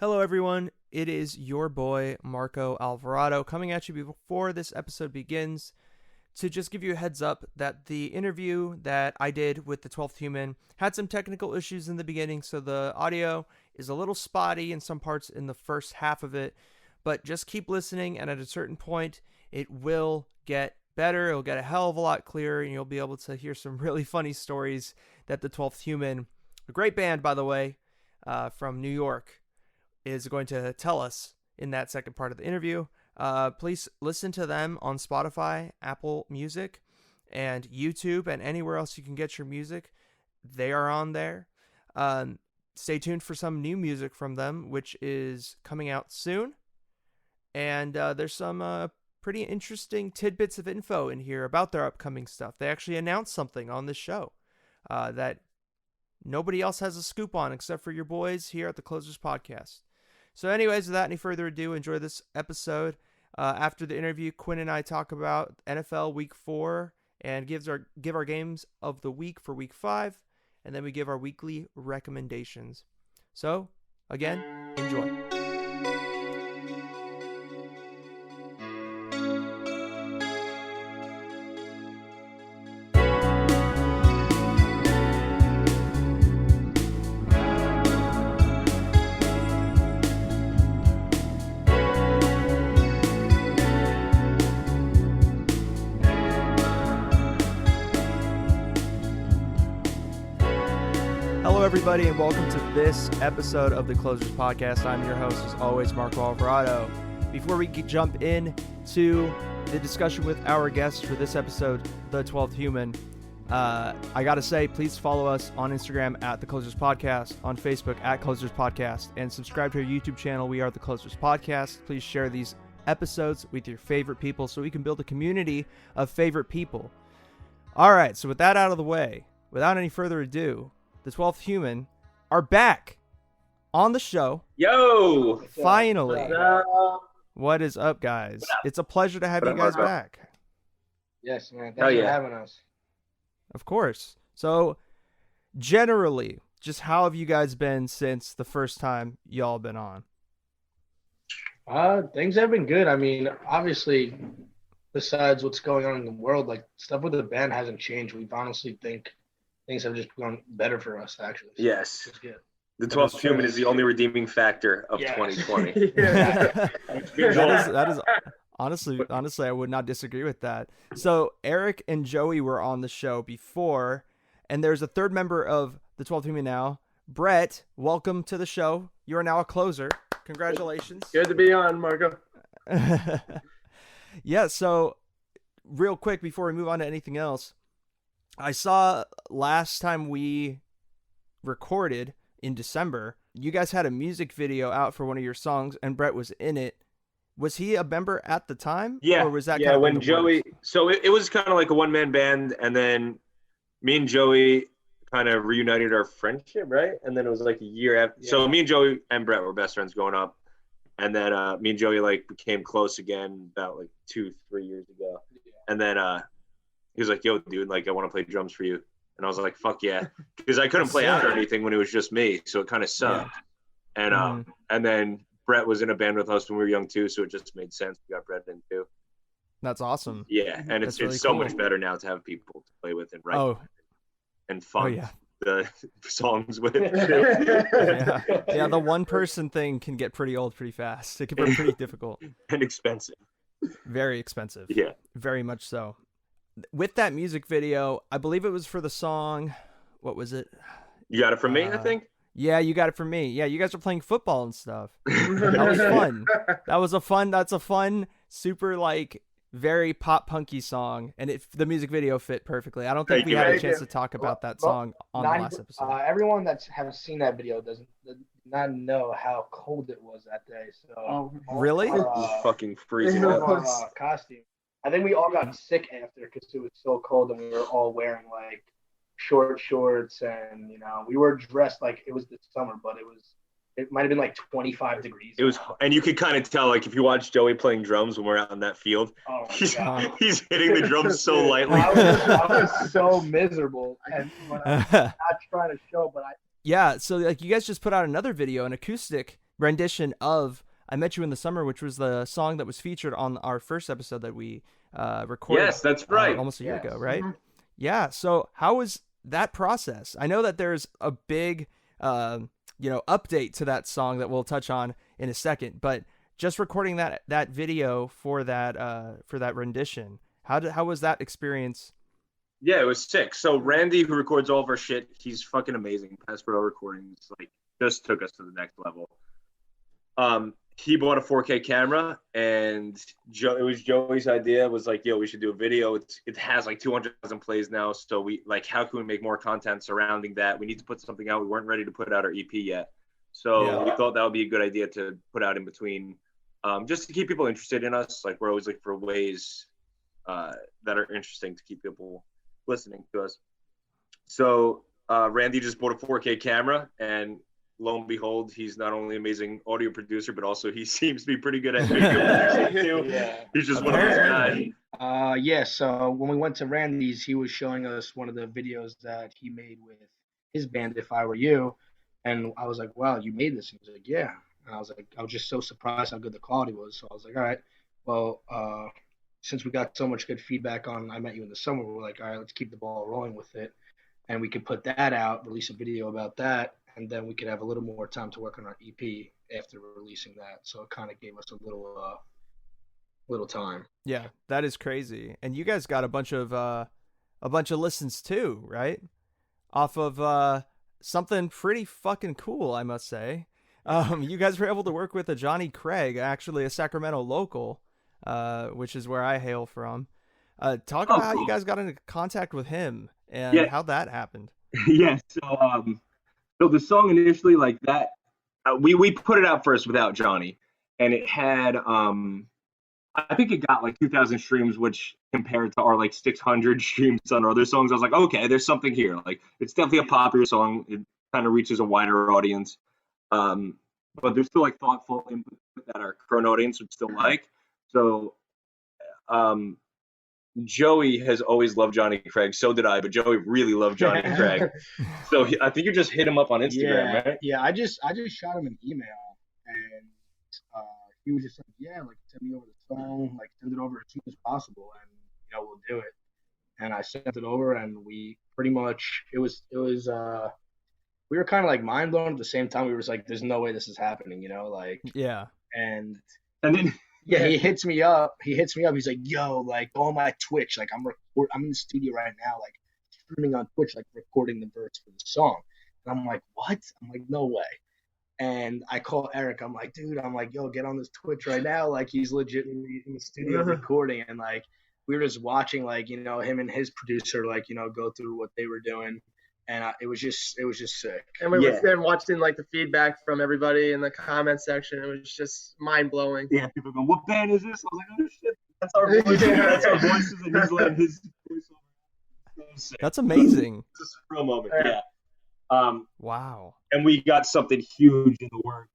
Hello, everyone. It is your boy, Marco Alvarado, coming at you before this episode begins to just give you a heads up that the interview that I did with the 12th Human had some technical issues in the beginning, so the audio is a little spotty in some parts in the first half of it, but just keep listening, and at a certain point, it will get better. It'll get a hell of a lot clearer, and you'll be able to hear some really funny stories that the 12th Human, a great band, by the way, from New York, is going to tell us in that second part of the interview. Please listen to them on Spotify, Apple Music, and YouTube, and anywhere else you can get your music. They are on there. Stay tuned for some new music from them, which is coming out soon. And there's some pretty interesting tidbits of info in here about their upcoming stuff. They actually announced something on this show that nobody else has a scoop on except for your boys here at the Closers Podcast. So anyways, without any further ado, enjoy this episode. After the interview, Quinn and I talk about NFL Week 4 and give our games of the week for Week 5, and then we give our weekly recommendations. So, again, enjoy. Everybody, and welcome to this episode of the Closers Podcast. I'm your host, as always, Marco Alvarado. Before we jump in to the discussion with our guest for this episode, the 12th Human, I gotta say, please follow us on Instagram at the Closers Podcast, on Facebook at Closers Podcast, and subscribe to our YouTube channel. We are the Closers Podcast. Please share these episodes with your favorite people so we can build a community of favorite people. All right, so with that out of the way, without any further ado, the 12th Human are back on the show. Yo! Finally. What is up, guys? It's a pleasure to have you guys back. Yes, man. Thanks for having us. Of course. So, generally, just how have you guys been since the first time y'all been on? Things have been good. I mean, obviously, besides what's going on in the world, like, stuff with the band hasn't changed. We honestly think things have just gone better for us, actually. So yes. The 12th Human is the only redeeming factor of 2020. That is honestly, I would not disagree with that. So Eric and Joey were on the show before, and there's a third member of the 12th Human now. Brett, welcome to the show. You are now a closer. Congratulations. Good to be on, Marco. Yeah, so real quick before we move on to anything else, I saw last time we recorded in December, you guys had a music video out for one of your songs, and Brett was in it. Was he a member at the time? Yeah. Or was that kind of when Joey? So it was kind of like a one-man band, and then me and Joey kind of reunited our friendship, right? And then it was like a year after. Yeah. So me and Joey and Brett were best friends growing up, and then me and Joey like became close again about like 2-3 years ago, and then he was like, yo, dude, like, I want to play drums for you. And I was like, fuck yeah. Because I couldn't play out or anything when it was just me. So it kind of sucked. Yeah. And then Brett was in a band with us when we were young, too. So it just made sense. We got Brett in, too. That's awesome. Yeah. And it's really so much better now to have people to play with and write and fund the songs with. Yeah, the one person thing can get pretty old pretty fast. It can be pretty difficult. And expensive. Very expensive. Yeah. Very much so. With that music video, I believe it was for the song, what was it? You Got It From Me, I think? Yeah, You Got It From Me. Yeah, you guys are playing football and stuff. That was fun. That's a fun, super, like, very pop-punky song, and the music video fit perfectly. I don't think we had a chance to talk about that song on the last episode. Everyone that has seen that video does not know how cold it was that day. So really? It was fucking freezing up. Costume. I think we all got sick after because it was so cold, and we were all wearing like short shorts, and we were dressed like it was the summer, but it might have been like 25 degrees. It was, and you could kind of tell, like if you watch Joey playing drums when we're out on that field, he's hitting the drums so lightly. I was so miserable, and when I'm not trying to show, but Yeah, so like you guys just put out another video, an acoustic rendition of "I Met You in the Summer," which was the song that was featured on our first episode that we recorded. Yes, that's right. Almost a year ago, Yes. right? Mm-hmm. Yeah. So how was that process? I know that there's a big, update to that song that we'll touch on in a second, but just recording that video for that rendition, how was that experience? Yeah, it was sick. So Randy, who records all of our shit, he's fucking amazing. Pastoral Recordings, like, just took us to the next level. He bought a 4K camera, and it was Joey's idea. Was like, yo, we should do a video. It has like 200,000 plays now. So we like, how can we make more content surrounding that? We need to put something out. We weren't ready to put out our EP yet, so we thought that would be a good idea to put out in between, just to keep people interested in us. Like, we're always looking for ways that are interesting to keep people listening to us. So Randy just bought a 4K camera, and lo and behold, he's not only an amazing audio producer, but also he seems to be pretty good at video producing too. Yeah. He's just one of those guys. Yeah, so when we went to Randy's, he was showing us one of the videos that he made with his band, If I Were You. And I was like, wow, you made this? And he was like, yeah. And I was just so surprised how good the quality was. So I was like, all right, well, since we got so much good feedback on I Met You in the Summer, we're like, all right, let's keep the ball rolling with it. And we could put that out, release a video about that, and then we could have a little more time to work on our EP after releasing that. So it kind of gave us a little time. Yeah, that is crazy. And you guys got a bunch of listens too, right? Off of something pretty fucking cool, I must say. You guys were able to work with a Johnny Craig, actually a Sacramento local, which is where I hail from. Talk about how you guys got into contact with him and how that happened. Yeah, so the song initially, like that, we put it out first without Johnny, and it had I think it got like 2,000 streams, which compared to our like 600 streams on our other songs, I was like, okay, there's something here. Like, it's definitely a popular song. It kind of reaches a wider audience, but there's still like thoughtful input that our current audience would still like. So Joey has always loved Johnny Craig. So did I, but Joey really loved Johnny Craig. So I think you just hit him up on Instagram, right? Yeah, I just shot him an email, and he was just like, yeah, like, send me over the song, like, send it over as soon as possible, and we'll do it. And I sent it over, and we pretty much it was we were kind of like mind blown at the same time. We were just like, there's no way this is happening, like, yeah. And then. Yeah, he hits me up. He's like, yo, like, go on my Twitch. Like, I'm in the studio right now, like, streaming on Twitch, like, recording the verse for the song. And I'm like, what? I'm like, no way. And I call Eric. I'm like, dude, yo, get on this Twitch right now. Like, he's legit in the studio recording. And, like, we were just watching, like, him and his producer, like, go through what they were doing. And it was just sick. And we were then watching like the feedback from everybody in the comment section. It was just mind blowing. Yeah, people go, "What band is this?" I was like, "Oh shit, that's our voices." That's our voices, and he's letting his voice over. That's amazing. It's a real moment. Yeah. Wow. And we got something huge in the works.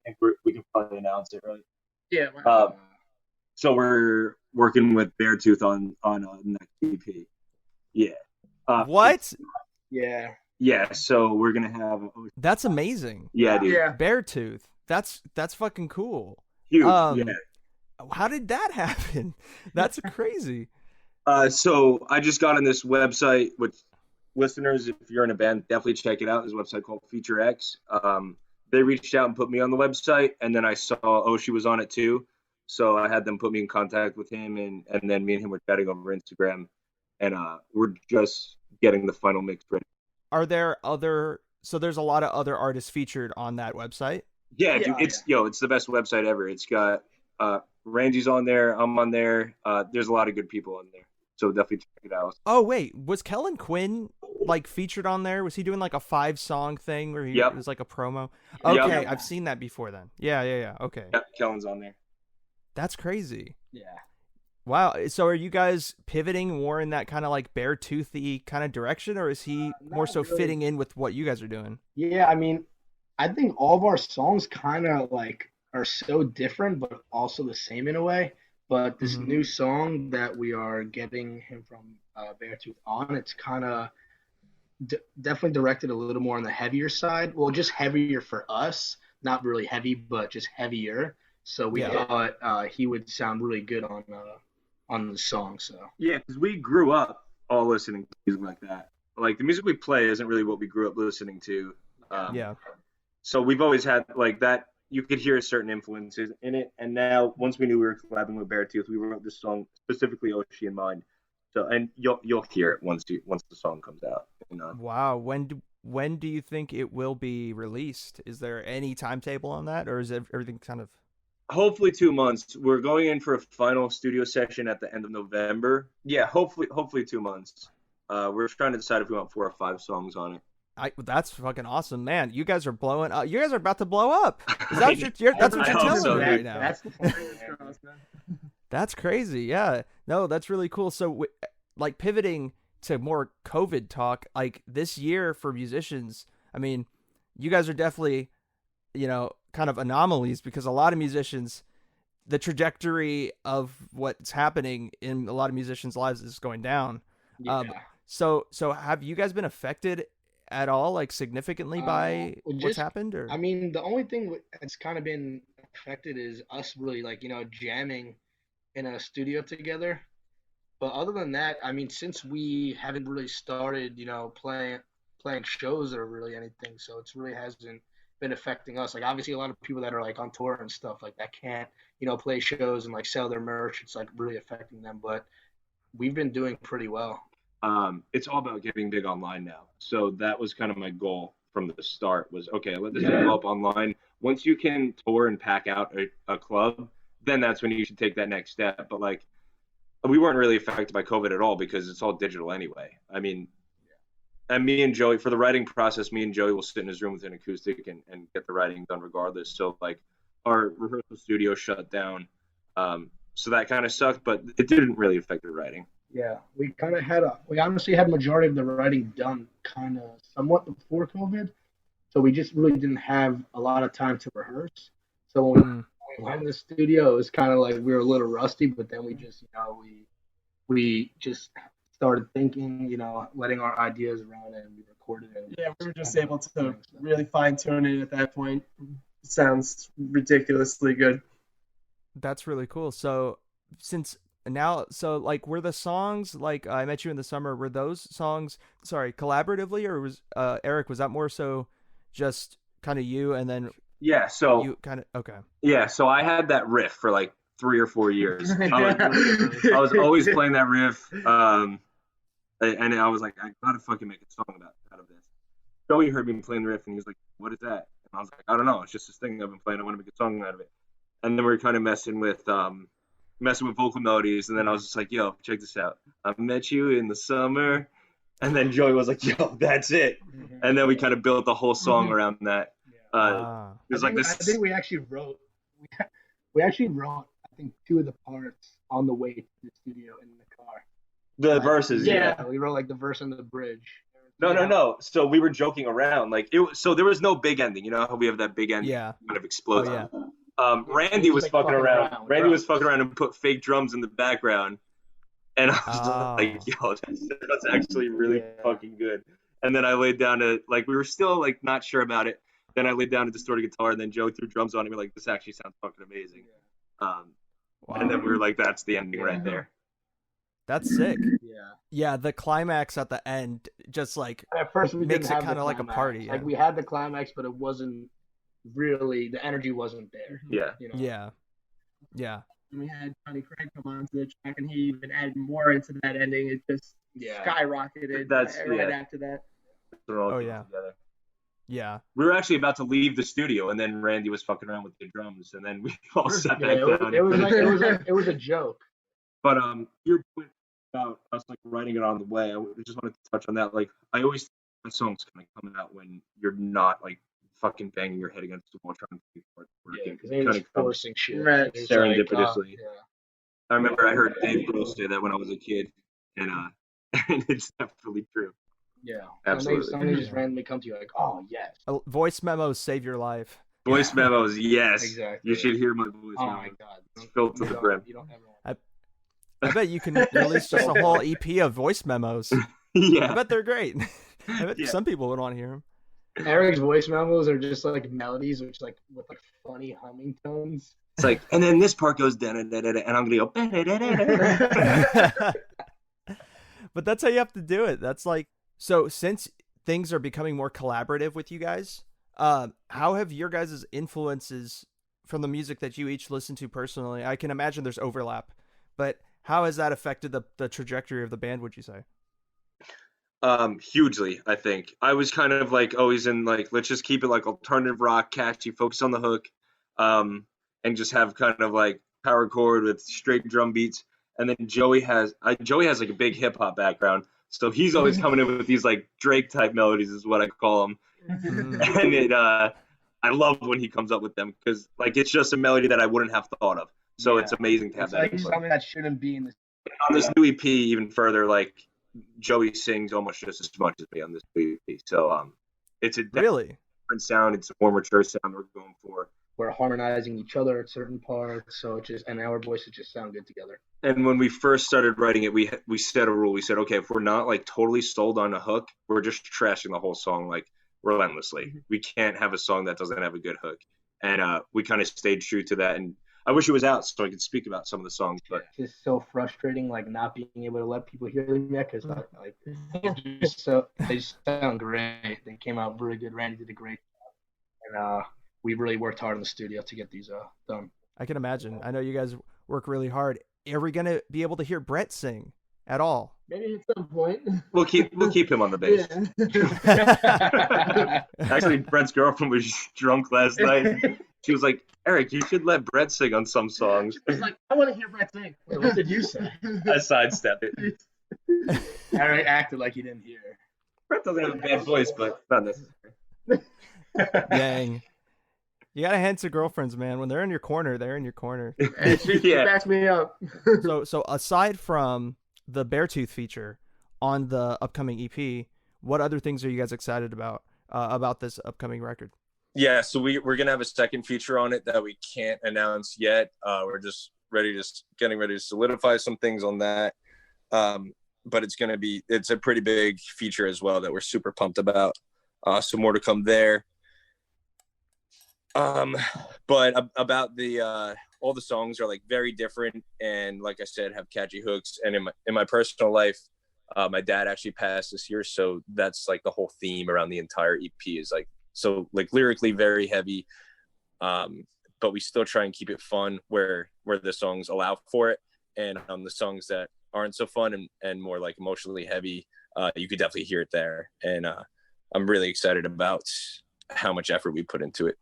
I think we can probably announce it, right? Yeah. So we're working with Beartooth on next EP. Yeah. What? Yeah, so we're gonna have. That's amazing. Yeah, dude. Yeah. Beartooth. That's fucking cool. Huge. How did that happen? That's crazy. So I just got on this website with listeners. If you're in a band, definitely check it out. There's a website called Feature X. They reached out and put me on the website, and then I saw Oshi was on it too. So I had them put me in contact with him, and then me and him were chatting over Instagram, and we're just getting the final mix ready. Are there there's a lot of other artists featured on that website? Yeah, dude, it's the best website ever. It's got Randy's on there, I'm on there. There's a lot of good people on there. So definitely check it out. Oh wait, was Kellen Quinn like featured on there? Was he doing like a 5-song thing where he was like a promo? Okay, I've seen that before then. Yeah. Okay. Yep, Kellen's on there. That's crazy. Yeah. Wow. So are you guys pivoting more in that kind of like Beartoothy kind of direction, or is he more so really fitting in with what you guys are doing? Yeah, I mean, I think all of our songs kind of like are so different, but also the same in a way. But this new song that we are getting him from Beartooth on, it's kind of definitely directed a little more on the heavier side. Well, just heavier for us, not really heavy, but just heavier. So we thought he would sound really good on the song. So Yeah, because we grew up all listening to music like that. Like the music we play isn't really what we grew up listening to. Yeah. So we've always had like that. You could hear certain influences in it. And now, once we knew we were collabing with Beartooth, we wrote this song specifically Oshi in mind. So, and you'll hear it once the song comes out. Wow. When do you think it will be released? Is there any timetable on that, or is everything kind of? Hopefully 2 months. We're going in for a final studio session at the end of November. Yeah, hopefully 2 months. We're trying to decide if we want 4 or 5 songs on it. That's fucking awesome, man. You guys are blowing up. You guys are about to blow up. Is that that's what you're telling me right now? That's That's crazy. Yeah. No, that's really cool. So, like, pivoting to more COVID talk, like this year for musicians, I mean, you guys are definitely, kind of anomalies, because a lot of musicians, the trajectory of what's happening in a lot of musicians' lives is going down. Yeah. So have you guys been affected at all, like significantly by what's happened? Or I mean, the only thing that's kind of been affected is us really like, jamming in a studio together. But other than that, I mean, since we haven't really started, playing shows or really anything, so it's really hasn't been affecting us. Like obviously a lot of people that are like on tour and stuff like that can't, play shows and like sell their merch. It's like really affecting them, but we've been doing pretty well. It's all about getting big online now. So that was kind of my goal from the start was, okay, let this go up online. Once you can tour and pack out a club, then that's when you should take that next step. But like, we weren't really affected by COVID at all because it's all digital anyway. I mean, and me and Joey, for the writing process, me and Joey will sit in his room with an acoustic and get the writing done regardless. So like our rehearsal studio shut down. So that kind of sucked, but it didn't really affect the writing. Yeah, we honestly had majority of the writing done kind of somewhat before COVID. So we just really didn't have a lot of time to rehearse. So when we went in the studio, it was kind of like we were a little rusty, but then we just, we just started thinking, letting our ideas run, and we recorded it. Yeah, we were just able to really fine tune it at that point. It sounds ridiculously good. That's really cool. So like, were the songs like I Met You in the Summer, were those songs, collaboratively, or was Eric, was that more so just kind of you and then so you kind of so I had that riff for like 3 or 4 years. I was always playing that riff, and I was like, I gotta fucking make a song out of this. Joey heard me playing the riff and he was like, what is that? And I was like, I don't know, it's just this thing I've been playing, I want to make a song out of it. And then we were kind of messing with vocal melodies, and then I was just like, yo, check this out, I met you in the summer. And then Joey was like, yo, that's it. And then we kind of built the whole song around that. It was like this. I think we actually wrote, I think 2 of the parts on the way to the studio in the car. The verses, yeah. We wrote like the verse and the bridge. No. So we were joking around, like so there was no big ending. You know how we have that big ending, kind of explodes. Randy was fucking around. Randy was fucking around and put fake drums in the background, and I was like, "Yo, that's actually really fucking good." And then I laid down we were still like not sure about it. Then I laid down a distorted guitar, and then Joe threw drums on it. And we were like, "This actually sounds fucking amazing." And then we were like, "That's the ending right there." That's sick. Yeah. Yeah, the climax at the end just like at first we makes didn't it kind of like a party. Like we had the climax, but it wasn't really, the energy wasn't there. Yeah. Yeah. And we had Johnny Craig come onto the track, and he even added more into that ending. It just skyrocketed right after that. Together. Yeah. We were actually about to leave the studio, and then Randy was fucking around with the drums, and then we all sat back down. It was a joke. But your point about us like writing it on the way, I just wanted to touch on that. Like, I always think my songs kind of coming out when you're not like fucking banging your head against the wall trying to think for it working. Because they were forcing shit. Right. Serendipitously. I remember I heard Dave Grohl say that when I was a kid, and it's definitely true. Yeah, absolutely. Somebody just randomly come to you like, "Oh yes." Voice memos save your life. Voice memos, yes. Exactly. You should hear my voice. Oh my god, it's filled to the brim. You don't ever. I bet you can release just a whole EP of voice memos. Yeah. I bet they're great. I bet some people would want to hear them. Eric's voice memos are just like melodies, which like with like funny humming tones. It's like, and then this part goes da da da da, and I'm gonna go. But that's how you have to do it. That's like, so since things are becoming more collaborative with you guys, how have your guys' influences from the music that you each listen to personally? I can imagine there's overlap, but how has that affected the trajectory of the band, would you say? Hugely, I think. I was kind of like always in like, let's just keep it like alternative rock, catchy, focus on the hook, and just have kind of like power chord with straight drum beats. And then Joey has like a big hip hop background, so he's always coming in with these like Drake type melodies, is what I call them. And it, I love when he comes up with them because like it's just a melody that I wouldn't have thought of. So it's amazing to have that. Like something that shouldn't be in this. On this new EP, even further, like Joey sings almost just as much as me on this new EP. So it's a really different sound. It's a more mature sound we're going for. We're harmonizing each other at certain parts, so and our voices just sound good together. And when we first started writing it, we set a rule. We said, okay, if we're not like totally sold on a hook, we're just trashing the whole song like relentlessly. We can't have a song that doesn't have a good hook. And we kind of stayed true to that. And I wish it was out so I could speak about some of the songs. But it's just so frustrating, like not being able to let people hear them yet, because like they just sound great. They came out really good. Randy did a great job, and we really worked hard in the studio to get these done. I can imagine. I know you guys work really hard. Are we gonna be able to hear Brett sing at all? Maybe at some point. We'll keep him on the bass. Yeah. Actually, Brett's girlfriend was drunk last night. She was like, Eric, you should let Brett sing on some songs. I was like, I want to hear Brett sing. Wait, what did you say? I sidestepped it. Eric acted like he didn't hear. Brett doesn't have a bad voice, but not necessarily. Dang. You gotta hand to girlfriends, man. When they're in your corner, they're in your corner. She backs me up. So aside from the Beartooth feature on the upcoming EP, what other things are you guys excited about this upcoming record? Yeah, so we're gonna have a second feature on it that we can't announce yet. We're just getting ready to solidify some things on that. But it's a pretty big feature as well that we're super pumped about. So more to come there. But about the all the songs are like very different, and like I said, have catchy hooks. And in my personal life, my dad actually passed this year, so that's like the whole theme around the entire EP is like, so like lyrically very heavy, but we still try and keep it fun where the songs allow for it. And on the songs that aren't so fun and more like emotionally heavy, you could definitely hear it there. And I'm really excited about how much effort we put into it.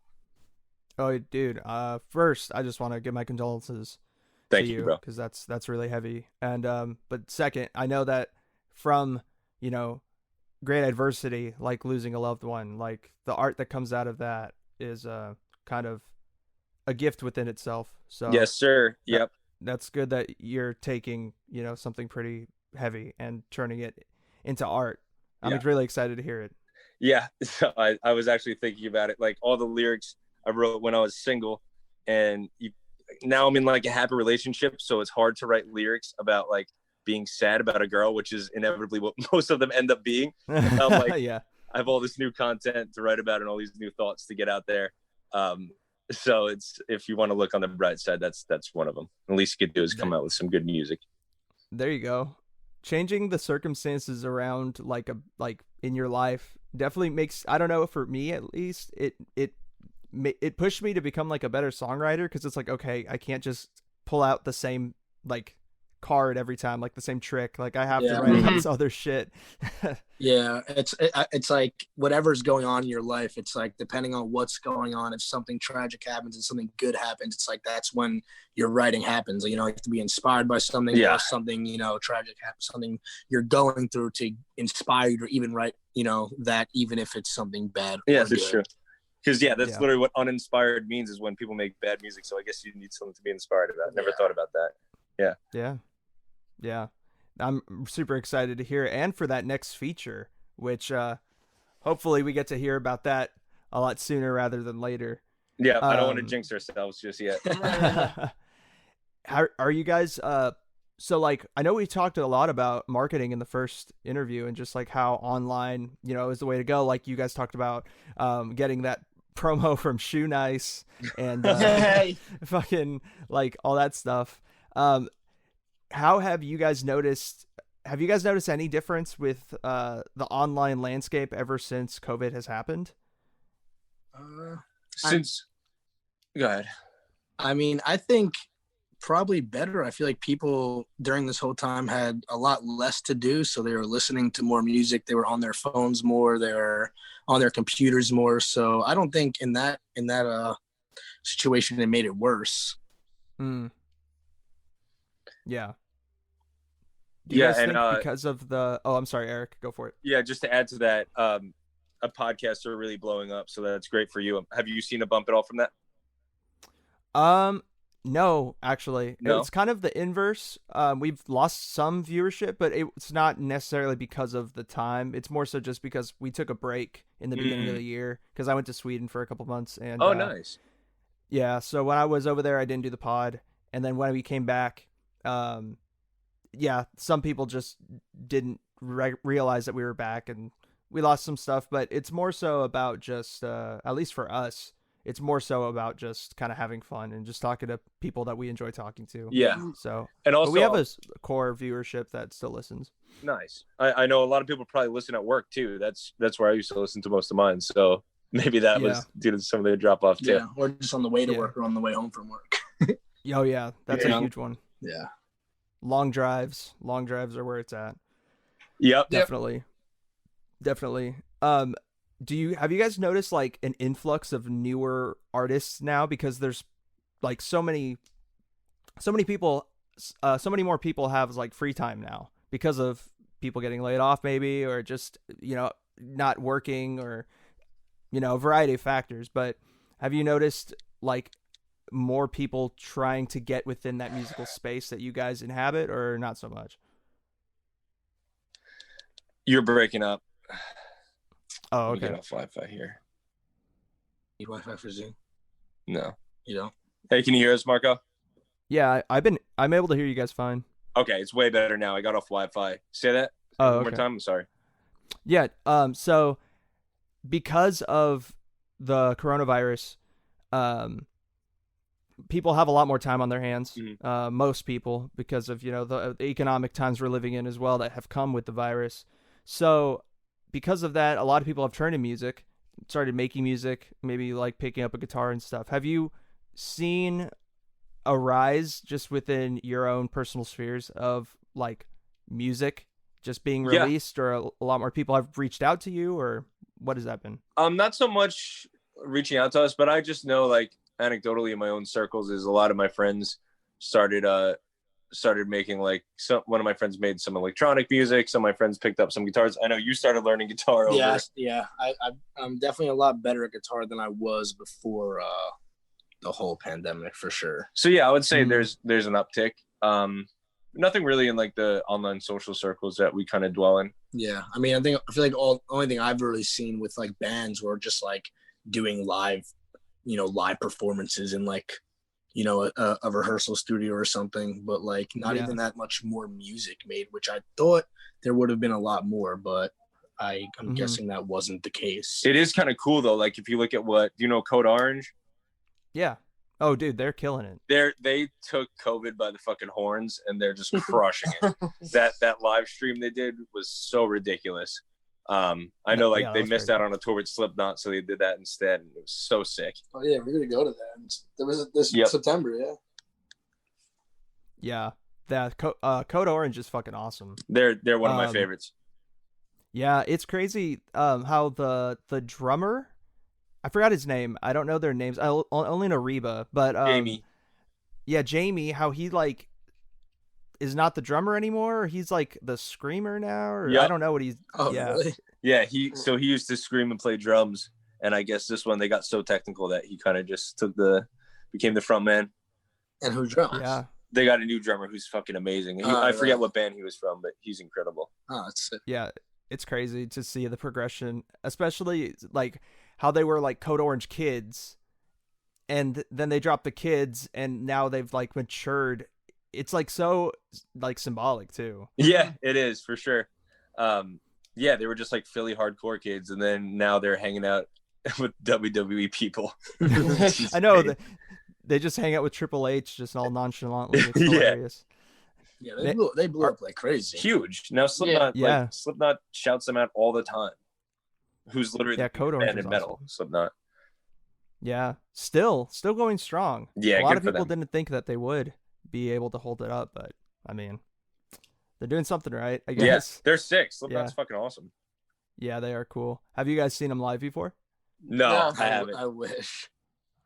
Oh, dude. First, I just want to give my condolences Thank to you, bro. because that's really heavy. And but second, I know that from great adversity, like losing a loved one, like the art that comes out of that is kind of a gift within itself. So yes, sir. Yep. That's good that you're taking something pretty heavy and turning it into art. I'm really excited to hear it. Yeah. So I was actually thinking about it, like all the lyrics I wrote when I was single, and now I'm in like a happy relationship, so it's hard to write lyrics about like being sad about a girl, which is inevitably what most of them end up being. I'm like, yeah, I have all this new content to write about and all these new thoughts to get out there. So it's, if you want to look on the bright side, that's one of them. The least you could do is come out with some good music. There you go. Changing the circumstances around like in your life definitely makes, I don't know, for me at least, it pushed me to become like a better songwriter, because it's like, okay, I can't just pull out the same like card every time, like the same trick. Like I have to write about this other shit. Yeah, it's like whatever's going on in your life, it's like depending on what's going on, if something tragic happens and something good happens, it's like that's when your writing happens. You have to be inspired by something, or something tragic happens, something you're going through to inspire you to even write that, even if it's something bad. Yeah, that's true. Because that's literally what uninspired means, is when people make bad music. So I guess you need something to be inspired about. Never thought about that. Yeah. I'm super excited to hear it, and for that next feature, which hopefully we get to hear about that a lot sooner rather than later. Yeah, I don't want to jinx ourselves just yet. How are you guys So like, I know we talked a lot about marketing in the first interview and just like how online, is the way to go. Like you guys talked about getting that promo from Shoe Nice and fucking like all that stuff. How have you guys noticed any difference with the online landscape ever since COVID has happened? Go ahead. I mean, I think probably better. I feel like people during this whole time had a lot less to do, so they were listening to more music. They were on their phones more. They were on their computers more. So I don't think in that situation it made it worse. Yeah. Do you guys think because of the? Oh, I'm sorry, Eric. Go for it. Yeah, just to add to that, a podcasts are really blowing up, so that's great for you. Have you seen a bump at all from that? No, actually. No? It's kind of the inverse. We've lost some viewership, but it's not necessarily because of the time. It's more so just because we took a break in the beginning of the year because I went to Sweden for a couple months. And nice. Yeah, so when I was over there, I didn't do the pod, and then when we came back, some people just didn't realize that we were back, and we lost some stuff. But it's more so about just, at least for us, it's more so about just kind of having fun and just talking to people that we enjoy talking to. Yeah. So, and also we have a core viewership that still listens. Nice. I know a lot of people probably listen at work too. That's where I used to listen to most of mine. So maybe that was due to some of the drop off too. Yeah, or just on the way to work or on the way home from work. Oh yeah, that's a huge one. Yeah. Long drives are where it's at. Yep. Definitely. Have you guys noticed like an influx of newer artists now, because there's like so many people, so many more people have like free time now because of people getting laid off maybe, or just, not working, or, a variety of factors. But have you noticed like more people trying to get within that musical space that you guys inhabit, or not so much? You're breaking up. Oh, okay. Get off Wi-Fi here. Need Wi-Fi for Zoom? No. You don't? Hey, can you hear us, Marco? Yeah, I'm able to hear you guys fine. Okay, it's way better now. I got off Wi-Fi. Say that one more time. I'm sorry. Yeah. So because of the coronavirus, people have a lot more time on their hands. Mm-hmm. Most people, because of the economic times we're living in as well that have come with the virus. So because of that, a lot of people have turned to music, started making music, maybe like picking up a guitar and stuff. Have you seen a rise just within your own personal spheres of like music just being released, or a lot more people have reached out to you, or what has that been? Not so much reaching out to us, but I just know, like, anecdotally in my own circles, is a lot of my friends started making, like, one of my friends made some electronic music. Some of my friends picked up some guitars. I know you started learning guitar. Yeah. I'm definitely a lot better at guitar than I was before the whole pandemic, for sure. So yeah, I would say there's an uptick. Nothing really in like the online social circles that we kind of dwell in. Yeah, I mean, I feel like the only thing I've really seen with like bands were just like doing live performances in like a rehearsal studio or something, but like not even that much more music made, which I thought there would have been a lot more, but I'm guessing that wasn't the case. It is kind of cool though. Like if you look at Code Orange. Yeah. Oh, dude, they're killing it. They took COVID by the fucking horns, and they're just crushing it. That live stream they did was so ridiculous. I know, like, they missed out on a tour with Slipknot, so they did that instead, and it was so sick. Oh yeah, we're gonna go to that. There was this September, yeah. Yeah, that Code Orange is fucking awesome. They're one of my favorites. Yeah, it's crazy how the drummer, I forgot his name. I don't know their names. I only know Reba, but Jamie. Yeah, Jamie. How he like is not the drummer anymore. Or he's like the screamer now, or I don't know what he's. Oh, yeah, really? Yeah. He used to scream and play drums, and I guess this one they got so technical that he kind of just became the front man. And who drums? Yeah, they got a new drummer who's fucking amazing. I forget what band he was from, but he's incredible. Oh, that's sick. Yeah, it's crazy to see the progression, especially like how they were like Code Orange kids, and then they dropped the kids, and now they've like matured it's like so like symbolic too. Yeah, it is for sure. Yeah, they were just like Philly hardcore kids, and then now they're hanging out with WWE people. I know that they just hang out with Triple H just all nonchalantly. It's hilarious. Yeah, they blew up like crazy. Huge. Now Slipknot, like Slipknot shouts them out all the time. Who's literally the Code band Orange in metal? awesome. Slipknot. Yeah, still going strong. Yeah, a lot good of for people them. didn't think that they would be able to hold it up, but I mean, they're doing something right, I guess. Yeah, they're sick. Slipknot's fucking awesome. Yeah, they are cool. Have you guys seen them live before? No, I haven't. I wish.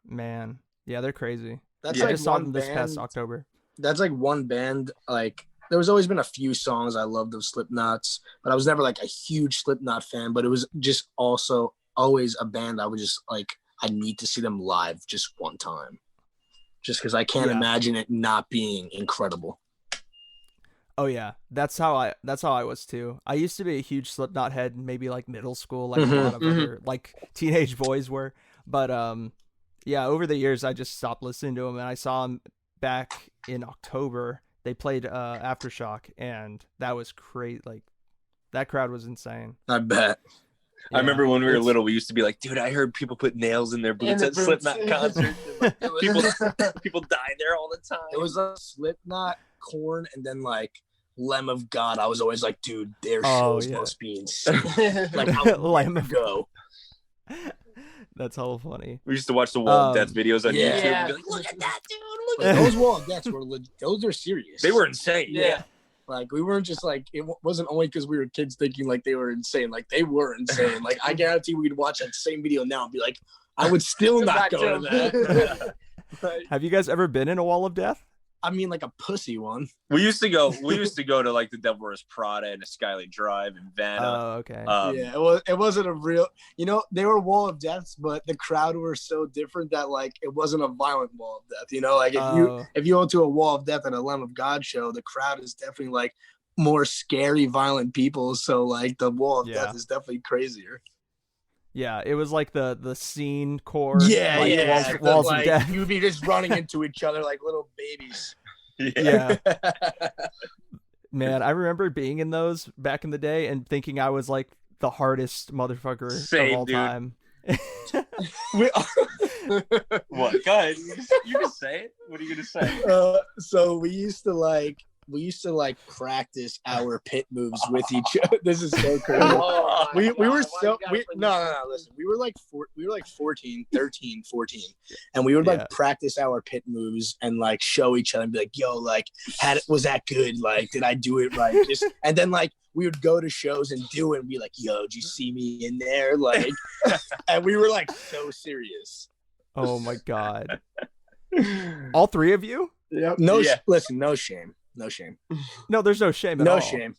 Man, yeah, they're crazy. That's I like just saw one them this band, past October. That's like one band. Like there was always been a few songs I loved of Slipknot's, but I was never like a huge Slipknot fan. But it was just also always a band I was just like, I need to see them live just one time, just because I can't imagine it not being incredible. Oh yeah, that's how I was too. I used to be a huge Slipknot head, maybe like middle school, like a lot of other like teenage boys were. But yeah, over the years I just stopped listening to them, and I saw them back in October. They played Aftershock, and that was crazy. Like that crowd was insane. I bet. I remember when we were little, we used to be like, dude, I heard people put nails in their boots at Slipknot concerts. Like, people die there all the time. It was like Slipknot, Korn, and then like Lamb of God. I was always like, dude, their shows must be insane. Like, I would go. That's hella funny. We used to watch the Wall of Death videos on YouTube and be like, look at that, dude. Look at those Wall of Deaths were those are serious. They were insane. Yeah. Like, we weren't just like, it wasn't only because we were kids thinking like they were insane. Like, they were insane. Like, I guarantee we'd watch that same video now and be like, I would still not go to that. Like, have you guys ever been in a Wall of Death? I mean, like a pussy one. We used to go to like the Devil Wears Prada and Skyline Drive and Vanna. Oh, okay. Yeah, it wasn't a real, they were Wall of Deaths, but the crowd were so different that like it wasn't a violent Wall of Death. Like if you go to a Wall of Death at a Lamb of God show, the crowd is definitely like more scary, violent people. So like the Wall of Death is definitely crazier. Yeah, it was like the scene core. Yeah, walls like, of death. You'd be just running into each other like little babies. Yeah. Man, I remember being in those back in the day and thinking I was like the hardest motherfucker of all time. What? Go ahead. You can say it. What are you gonna say? So we used to practice our pit moves with each other. This is so crazy. Listen, we were like 14, 13, 14, and we would like practice our pit moves and like show each other and be like, yo, like was that good? Like, did I do it right? And then like we would go to shows and do it and be like, yo, did you see me in there? Like, and we were like so serious. Oh my God. All three of you? Yeah. Listen, no shame. No shame. No, there's no shame at all. No shame.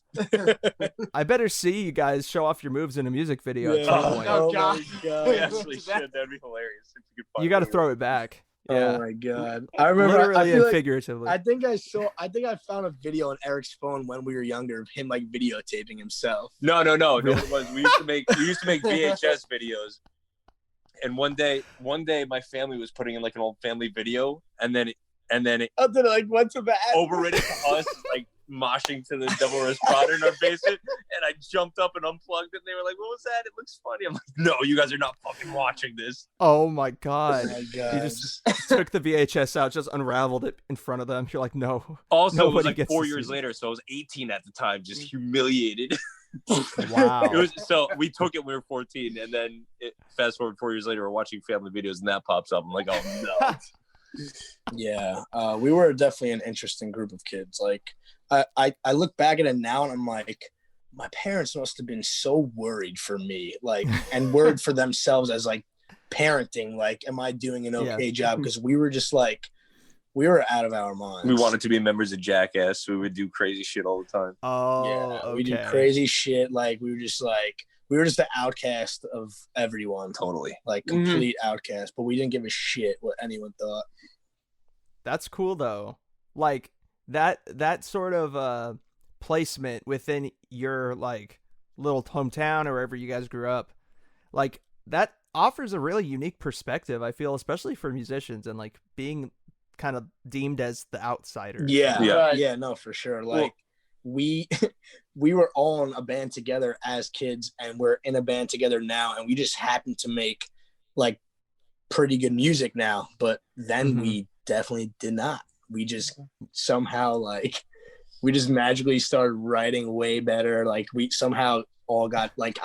I better see you guys show off your moves in a music video at some some point. Oh God. We actually should. That'd be hilarious. You got to throw it back. Yeah. Oh my God. I remember literally and figuratively. I think I found a video on Eric's phone when we were younger of him like videotaping himself. No. Really? It was. We used to make VHS videos. And one day my family was putting in like an old family video, and then it like went to bad. overridden to us, like moshing to the Devil Wears Prada in our basement, and I jumped up and unplugged it, and they were like, what was that? It looks funny. I'm like, no, you guys are not fucking watching this. Oh my God. Oh my God. You just took the VHS out, just unraveled it in front of them. You're like, no. Also, it was like 4 years later, so I was 18 at the time, just humiliated. Wow. So we took it when we were 14, and then fast forward 4 years later, we're watching family videos, and that pops up. I'm like, oh no. Yeah, we were definitely an interesting group of kids. Like, I look back at it now, and I'm like, my parents must have been so worried for me, like, and worried for themselves as like parenting. Like, am I doing an okay job? Because we were just like, we were out of our minds. We wanted to be members of Jackass. So we would do crazy shit all the time. Oh, yeah, okay. We did crazy shit. Like, we were just the outcast of everyone. Totally. Like, complete outcast. But we didn't give a shit what anyone thought. That's cool though. Like that sort of placement within your like little hometown or wherever you guys grew up, like that offers a really unique perspective, I feel, especially for musicians, and like being kind of deemed as the outsider. Yeah, no, for sure. Like we were all in a band together as kids, and we're in a band together now, and we just happen to make like pretty good music now, but then we definitely did not. We just somehow like we just magically started writing way better. Like we somehow all got like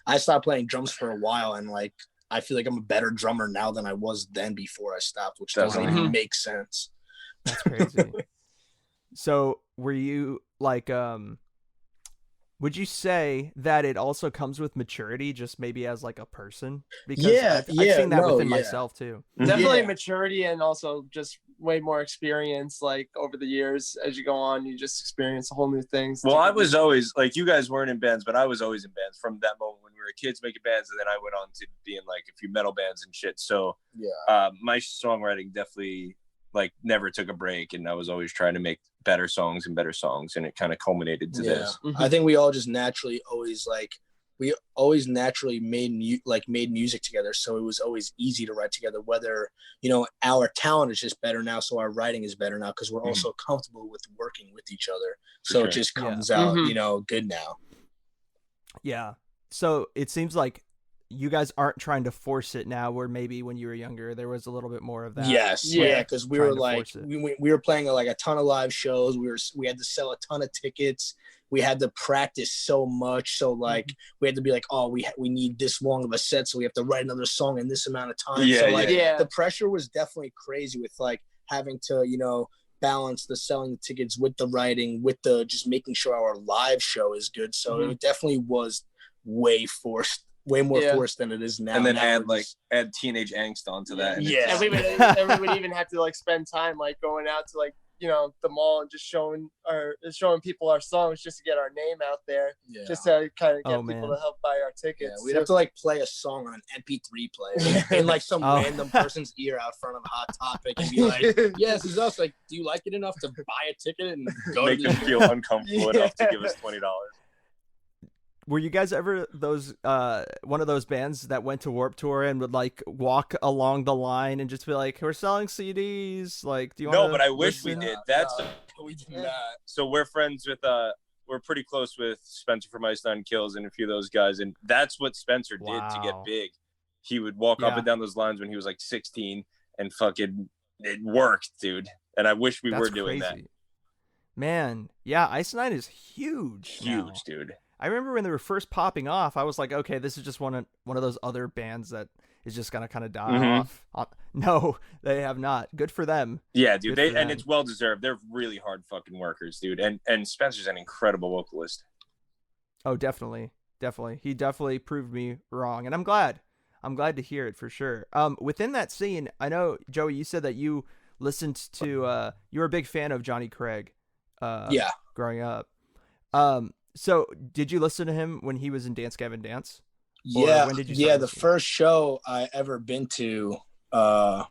I stopped playing drums for a while, and like I feel like I'm a better drummer now than I was then before I stopped, which doesn't even make sense. That's crazy. So were you like would you say that it also comes with maturity, just maybe as like a person? Because I've seen that within myself too. Definitely maturity, and also just way more experience. Like over the years, as you go on, you just experience whole new things. Well, I was always like, you guys weren't in bands, but I was always in bands from that moment when we were kids making bands, and then I went on to be in like a few metal bands and shit. So my songwriting definitely like never took a break, and I was always trying to make better songs, and it kind of culminated to this. I think we all just naturally always made music together, so it was always easy to write together, whether our talent is just better now, so our writing is better now because we're also comfortable with working with each other, so it just comes out good now. So it seems like you guys aren't trying to force it now, where maybe when you were younger there was a little bit more of that. Because we were like we were playing like a ton of live shows. We had to sell a ton of tickets. We had to practice so much, so like we had to be like, oh, we need this long of a set, so we have to write another song in this amount of time. The pressure was definitely crazy with like having to balance the selling the tickets with the writing, with the just making sure our live show is good. So it definitely was way more forced than it is now. And then add teenage angst onto that. And we would even have to like spend time like going out to like the mall and just showing people our songs just to get our name out there, just to kind of get people to help buy our tickets. We'd have to like play a song on an MP3 player in like some random person's ear out front of Hot Topic and be like, yeah, this is us. Like, do you like it enough to buy a ticket and go make them feel uncomfortable enough to give us $20? Were you guys ever one of those bands that went to Warped Tour and would like walk along the line and just be like, we're selling CDs? Like, do you want to? No, but I wish we did. We did not. So we're friends with we're pretty close with Spencer from Ice Nine Kills and a few of those guys, and that's what Spencer did to get big. He would walk up and down those lines when he was like 16, and fucking it worked, dude. And I wish we were doing that. Man, yeah, Ice Nine is huge, dude. I remember when they were first popping off, I was like, okay, this is just one of those other bands that is just gonna kind of die off. No, they have not. Good for them. Yeah, dude. And it's well deserved. They're really hard fucking workers, dude. And Spencer's an incredible vocalist. Oh, definitely. He definitely proved me wrong, and I'm glad to hear it for sure. Within that scene, I know, Joey, you said that you listened to you were a big fan of Johnny Craig growing up. So did you listen to him when he was in Dance Gavin Dance? Yeah. When did you the first show I ever been to, I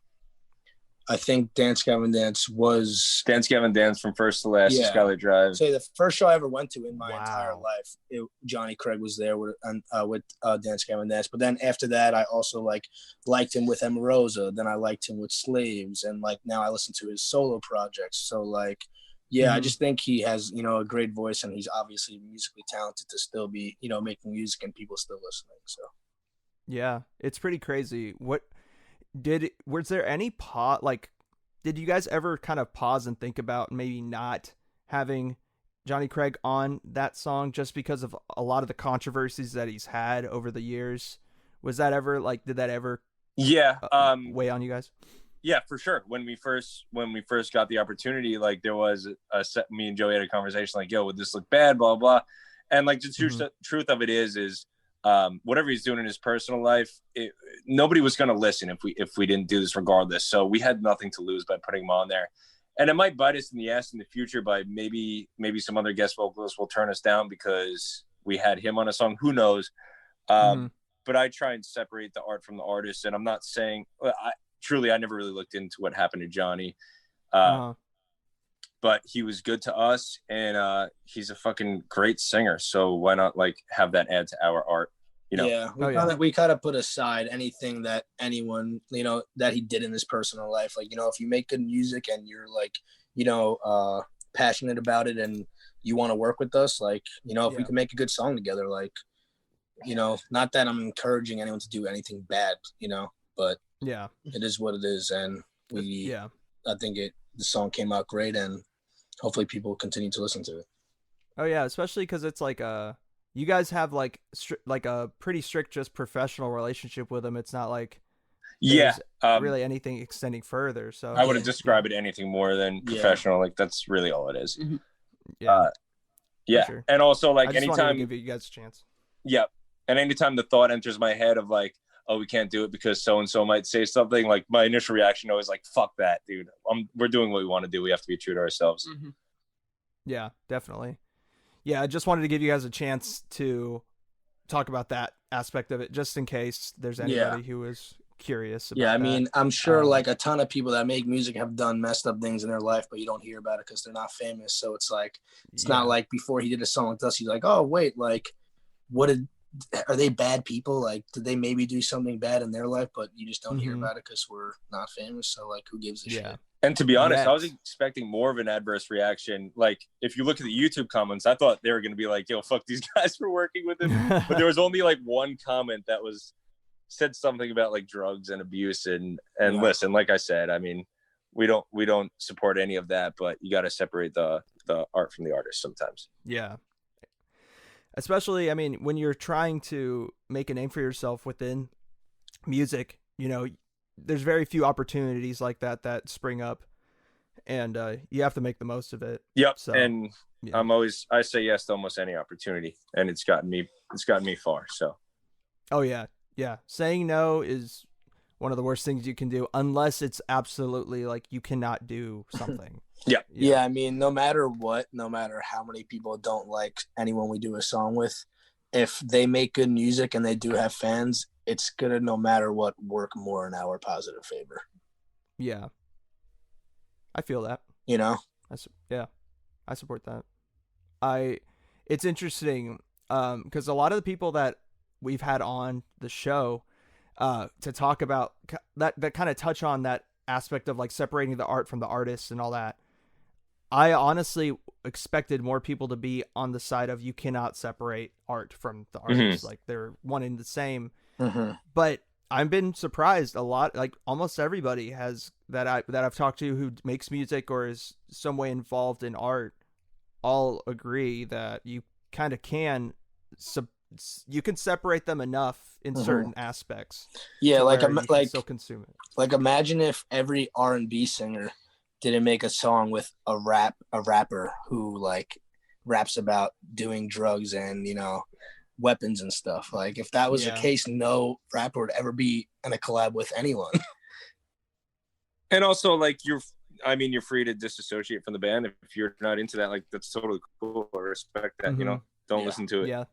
think Dance Gavin Dance was Dance Gavin Dance from first to last, Skylight Drive. So the first show I ever went to in my entire life, Johnny Craig was there with Dance Gavin Dance. But then after that, I also liked him with Emarosa. Then I liked him with Slaves, and like now I listen to his solo projects. So like. Yeah, I just think he has, a great voice, and he's obviously musically talented to still be, making music and people still listening. So, yeah, it's pretty crazy. Was there any did you guys ever kind of pause and think about maybe not having Johnny Craig on that song just because of a lot of the controversies that he's had over the years? Was that ever did that ever weigh on you guys? Yeah, for sure. When we first got the opportunity, like there was me and Joey had a conversation like, yo, would this look bad? Blah, blah. And like the truth of it is whatever he's doing in his personal life, nobody was going to listen if we didn't do this regardless. So we had nothing to lose by putting him on there. And it might bite us in the ass in the future by maybe some other guest vocalists will turn us down because we had him on a song. Who knows? But I try and separate the art from the artist. And I'm not saying I never really looked into what happened to Johnny, but he was good to us, and he's a fucking great singer. So why not have that add to our art? you know. Yeah, we kind of put aside anything that anyone, you know, that he did in his personal life. Like, you know, if you make good music and you're like, you know, passionate about it and you want to work with us, like, you know, if we can make a good song together, like, you know, not that I'm encouraging anyone to do anything bad, you know, but it is what it is. And I think the song came out great, and hopefully people continue to listen to it. Oh yeah, especially because it's like you guys have like a pretty strict, just professional relationship with him. It's not like really anything extending further. So I wouldn't describe it anything more than professional. Like that's really all it is. Sure. And also like I just anytime wanted to give you guys a chance. And anytime the thought enters my head of like, oh, we can't do it because so and so might say something, like my initial reaction always like, fuck that, dude. We're doing what we want to do. We have to be true to ourselves. Yeah, definitely. Yeah, I just wanted to give you guys a chance to talk about that aspect of it, just in case there's anybody who is curious about I that. mean, I'm sure like a ton of people that make music have done messed up things in their life, but you don't hear about it because they're not famous. So it's like, it's not like before he did a song with us, he's like, oh, wait, like, are they bad people? Like, did they maybe do something bad in their life? But you just don't hear about it because we're not famous. So like, who gives a shit? And to be honest, I was expecting more of an adverse reaction. Like, if you look at the YouTube comments, I thought they were going to be like, yo, fuck these guys for working with him. But there was only like one comment that said something about like drugs and abuse. And listen, like I said, I mean, we don't support any of that, but you got to separate the art from the artist sometimes. Yeah. Especially, I mean, when you're trying to make a name for yourself within music, you know, there's very few opportunities like that spring up, and you have to make the most of it. Yep. So, and I say yes to almost any opportunity, and it's gotten me far. So. Oh yeah. Saying no is one of the worst things you can do, unless it's absolutely like you cannot do something. Yeah. I mean, no matter what, no matter how many people don't like anyone we do a song with, if they make good music and they do have fans, it's gonna, no matter what, work more in our positive favor. Yeah, I feel that. You know. I support that. It's interesting because a lot of the people that we've had on the show to talk about that kind of touch on that aspect of like separating the art from the artist and all that. I honestly expected more people to be on the side of you cannot separate art from the artist. Like they're one and the same. But I've been surprised a lot. Like almost everybody has that I've talked to who makes music or is some way involved in art all agree that you kind of can you can separate them enough in certain aspects. Yeah, like still consume it. Like imagine if every R&B singer didn't make a song with a rapper who like raps about doing drugs and, you know, weapons and stuff. Like if that was the case, no rapper would ever be in a collab with anyone. And also like you're free to disassociate from the band if you're not into that. Like that's totally cool. I respect that. You know, don't listen to it.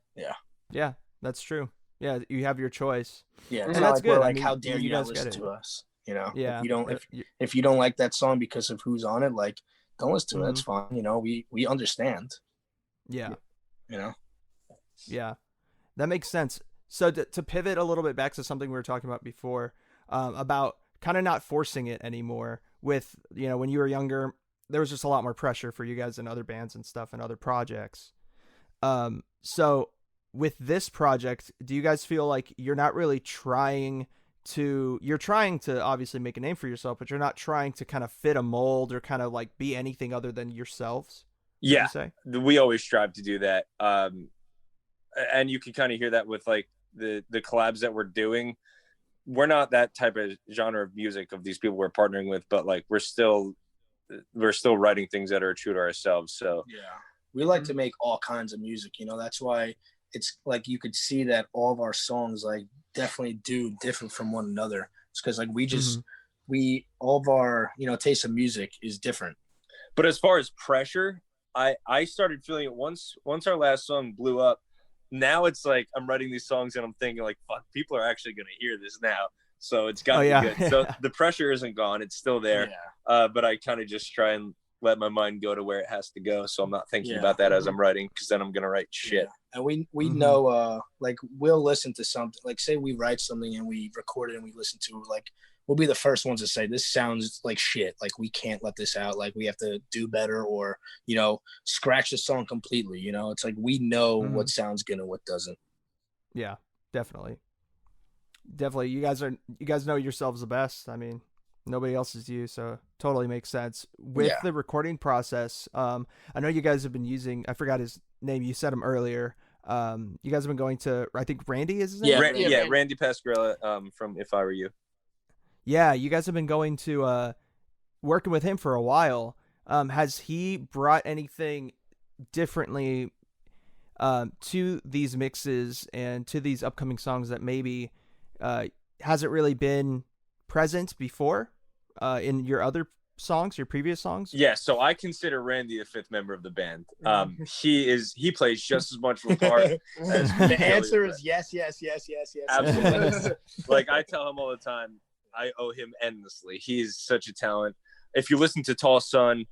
Yeah, that's true. Yeah, you have your choice. Yeah, and that's like good. Like, how dare you not listen to us? You know, if you don't like that song because of who's on it, like don't listen to it. That's fine. You know, we understand. Yeah. You know. Yeah, that makes sense. So to pivot a little bit back to something we were talking about before, about kind of not forcing it anymore. With, you know, when you were younger, there was just a lot more pressure for you guys and other bands and stuff and other projects. So with this project, do you guys feel like you're not really you're trying to obviously make a name for yourself, but you're not trying to kind of fit a mold or kind of like be anything other than yourselves? Yeah, we always strive to do that. And you can kind of hear that with like the collabs that we're doing. We're not that type of genre of music of these people we're partnering with, but like we're still writing things that are true to ourselves. So we like to make all kinds of music, you know. That's why it's like you could see that all of our songs like definitely do different from one another. It's because like all of our, you know, taste of music is different. But as far as pressure, I started feeling it once our last song blew up. Now it's like I'm writing these songs and I'm thinking like, fuck, people are actually going to hear this now. So it's got to be good. So the pressure isn't gone. It's still there. But I kind of just try and let my mind go to where it has to go. So I'm not thinking about that as I'm writing, because then I'm going to write shit. Yeah. And we know, like, we'll listen to something, like, say we write something and we record it and we listen to it, like, we'll be the first ones to say, this sounds like shit. Like, we can't let this out. Like, we have to do better, or, you know, scratch the song completely. You know, it's like, we know what sounds good and what doesn't. Yeah, definitely. Definitely. You guys know yourselves the best. I mean, nobody else is you. So totally makes sense with the recording process. I know you guys have been using, I forgot his name. You said him earlier. You guys have been going to, I think Randy is his name? Randy Pascarella, from If I Were You. Yeah, you guys have been going to working with him for a while. Has he brought anything differently to these mixes and to these upcoming songs that maybe hasn't really been present before in your other songs, your previous songs? Yeah, so I consider Randy the fifth member of the band. He plays just as much of a part as the answer is yes. Absolutely. Like, I tell him all the time, I owe him endlessly. He's such a talent. If you listen to Tall Sun,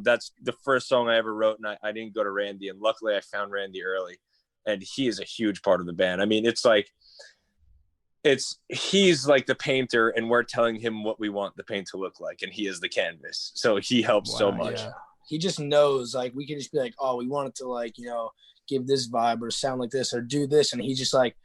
that's the first song I ever wrote, and I didn't go to Randy, and luckily I found Randy early, and he is a huge part of the band. I mean, he's like the painter, and we're telling him what we want the paint to look like, and he is the canvas. So he helps so much. Yeah. He just knows, like, we can just be like, oh, we want it to, like, you know, give this vibe or sound like this or do this, and he's just like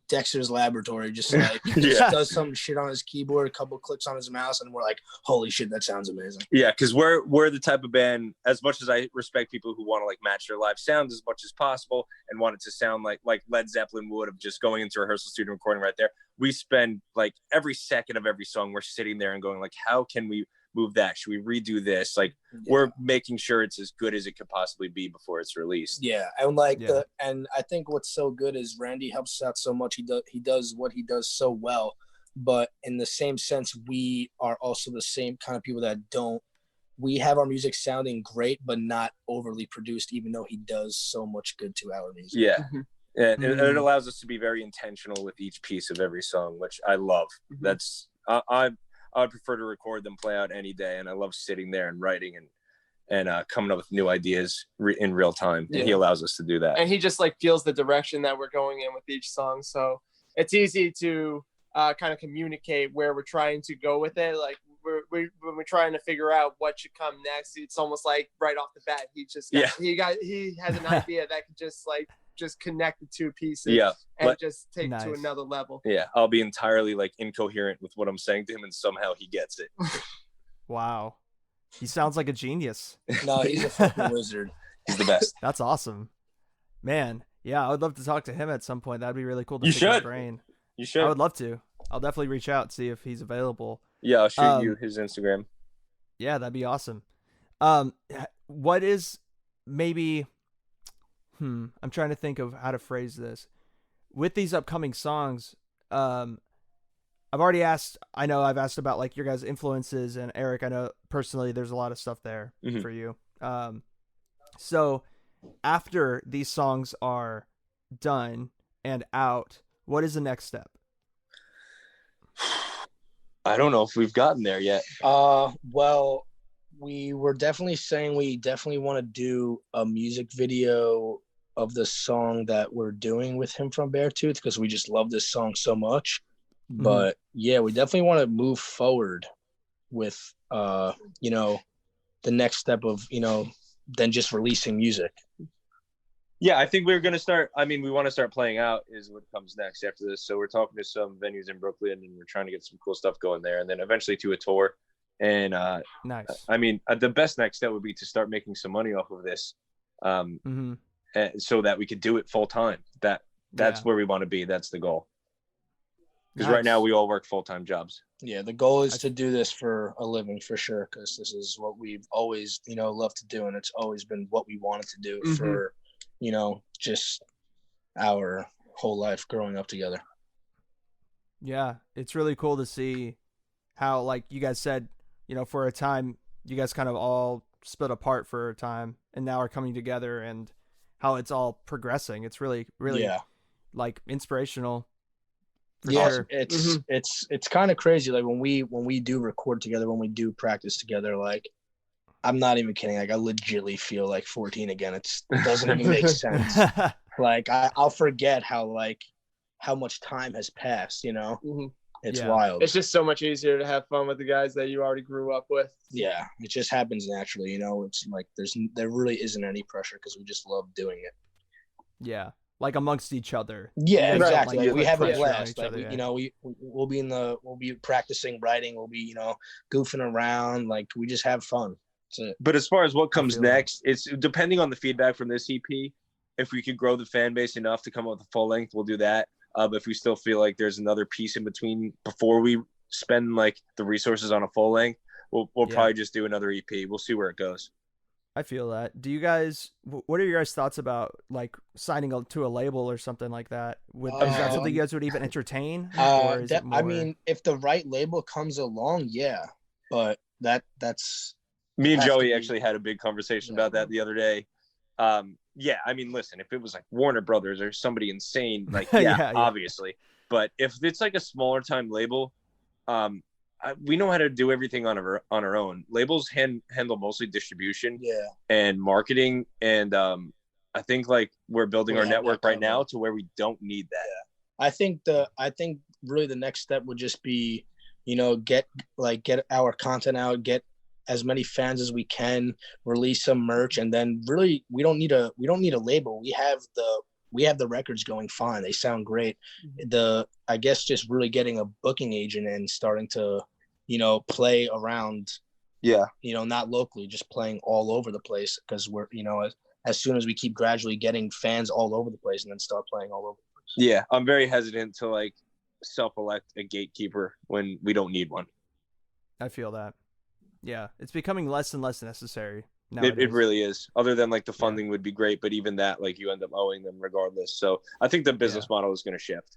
Dexter's Laboratory, just like just does some shit on his keyboard, a couple clicks on his mouse, and we're like, holy shit, that sounds amazing. Yeah, because we're the type of band, as much as I respect people who want to, like, match their live sounds as much as possible and want it to sound like Led Zeppelin would, of just going into a rehearsal studio and recording right there. We spend, like, every second of every song, we're sitting there and going, like, how can we move that? Should we redo this? Like, we're making sure it's as good as it could possibly be before it's released. Yeah, and and I think what's so good is Randy helps us out so much. He does what he does so well, but in the same sense, we are also the same kind of people that we have our music sounding great, but not overly produced, even though he does so much good to our music. Yeah. And it allows us to be very intentional with each piece of every song, which I love. That's I would prefer to record than play out any day, and I love sitting there and writing and coming up with new ideas in real time. And he allows us to do that. And he just, like, feels the direction that we're going in with each song, so it's easy to kind of communicate where we're trying to go with it. Like, when we're trying to figure out what should come next, it's almost like right off the bat he has an idea that can just connect the two pieces and just take to another level. Yeah, I'll be entirely, like, incoherent with what I'm saying to him, and somehow he gets it. Wow. He sounds like a genius. No, he's a fucking wizard. He's the best. That's awesome. Man, yeah, I would love to talk to him at some point. That'd be really cool to pick his brain. You should. I would love to. I'll definitely reach out, see if he's available. Yeah, I'll shoot you his Instagram. Yeah, that'd be awesome. What is maybe... I'm trying to think of how to phrase this. With these upcoming songs, I've already asked, I know I've asked about, like, your guys' influences, and Eric, I know personally there's a lot of stuff there for you. So after these songs are done and out, what is the next step? I don't know if we've gotten there yet. Well, we were definitely saying we definitely want to do a music video of the song that we're doing with him from Beartooth, because we just love this song so much. But yeah, we definitely want to move forward with you know, the next step of, you know, than just releasing music. Yeah, I think we're gonna start. I mean, we want to start playing out is what comes next after this. So we're talking to some venues in Brooklyn, and we're trying to get some cool stuff going there, and then eventually to a tour. And nice. I mean, the best next step would be to start making some money off of this, so that we could do it full time. That's where we want to be. That's the goal. Because right now we all work full-time jobs. Yeah, the goal is to do this for a living, for sure, because this is what we've always, you know, loved to do, and it's always been what we wanted to do for, you know, just our whole life growing up together. Yeah, it's really cool to see how, like you guys said, you know, for a time, you guys kind of all split apart for a time and now are coming together, and how it's all progressing. It's really, really like inspirational. Sure. It's kind of crazy. Like when we do record together, when we do practice together, like I'm not even kidding. Like I legitimately feel like 14 again. It doesn't even make sense. Like I'll forget how much time has passed, you know? Mm-hmm. It's wild. It's just so much easier to have fun with the guys that you already grew up with. Yeah, it just happens naturally, you know? It's like there really isn't any pressure because we just love doing it. Yeah, like amongst each other. Yeah, exactly. Like, we have a blast. Like other, we'll be practicing writing. We'll be goofing around. Like we just have fun. But as far as what comes next, it's depending on the feedback from this EP. If we could grow the fan base enough to come up with a full length, we'll do that. But if we still feel like there's another piece in between before we spend like the resources on a full length, we'll probably just do another EP. We'll see where it goes. I feel that. Do you guys? What are your guys' thoughts about like signing to a label or something like that? Is that something you guys would even entertain? Or is it more... I mean, if the right label comes along, yeah. But that's me and Joey actually had a big conversation about that the other day. Yeah, I mean, listen, if it was like Warner Brothers or somebody insane, like obviously. But if it's like a smaller time label, we know how to do everything on our own. Labels handle mostly distribution and marketing, and I think like we're building our network right now to where we don't need that. Yeah. I think really the next step would just be, get our content out, get as many fans as we can, release some merch, and then really we don't need a label. We have the records going fine. They sound great. I guess just really getting a booking agent and starting to, play around. Yeah. Not locally, just playing all over the place, because we're, as soon as we keep gradually getting fans all over the place and then start playing all over the place. Yeah. I'm very hesitant to like self-elect a gatekeeper when we don't need one. I feel that. Yeah. It's becoming less and less necessary. It really is. Other than like the funding would be great, but even that, like you end up owing them regardless. So I think the business model is going to shift.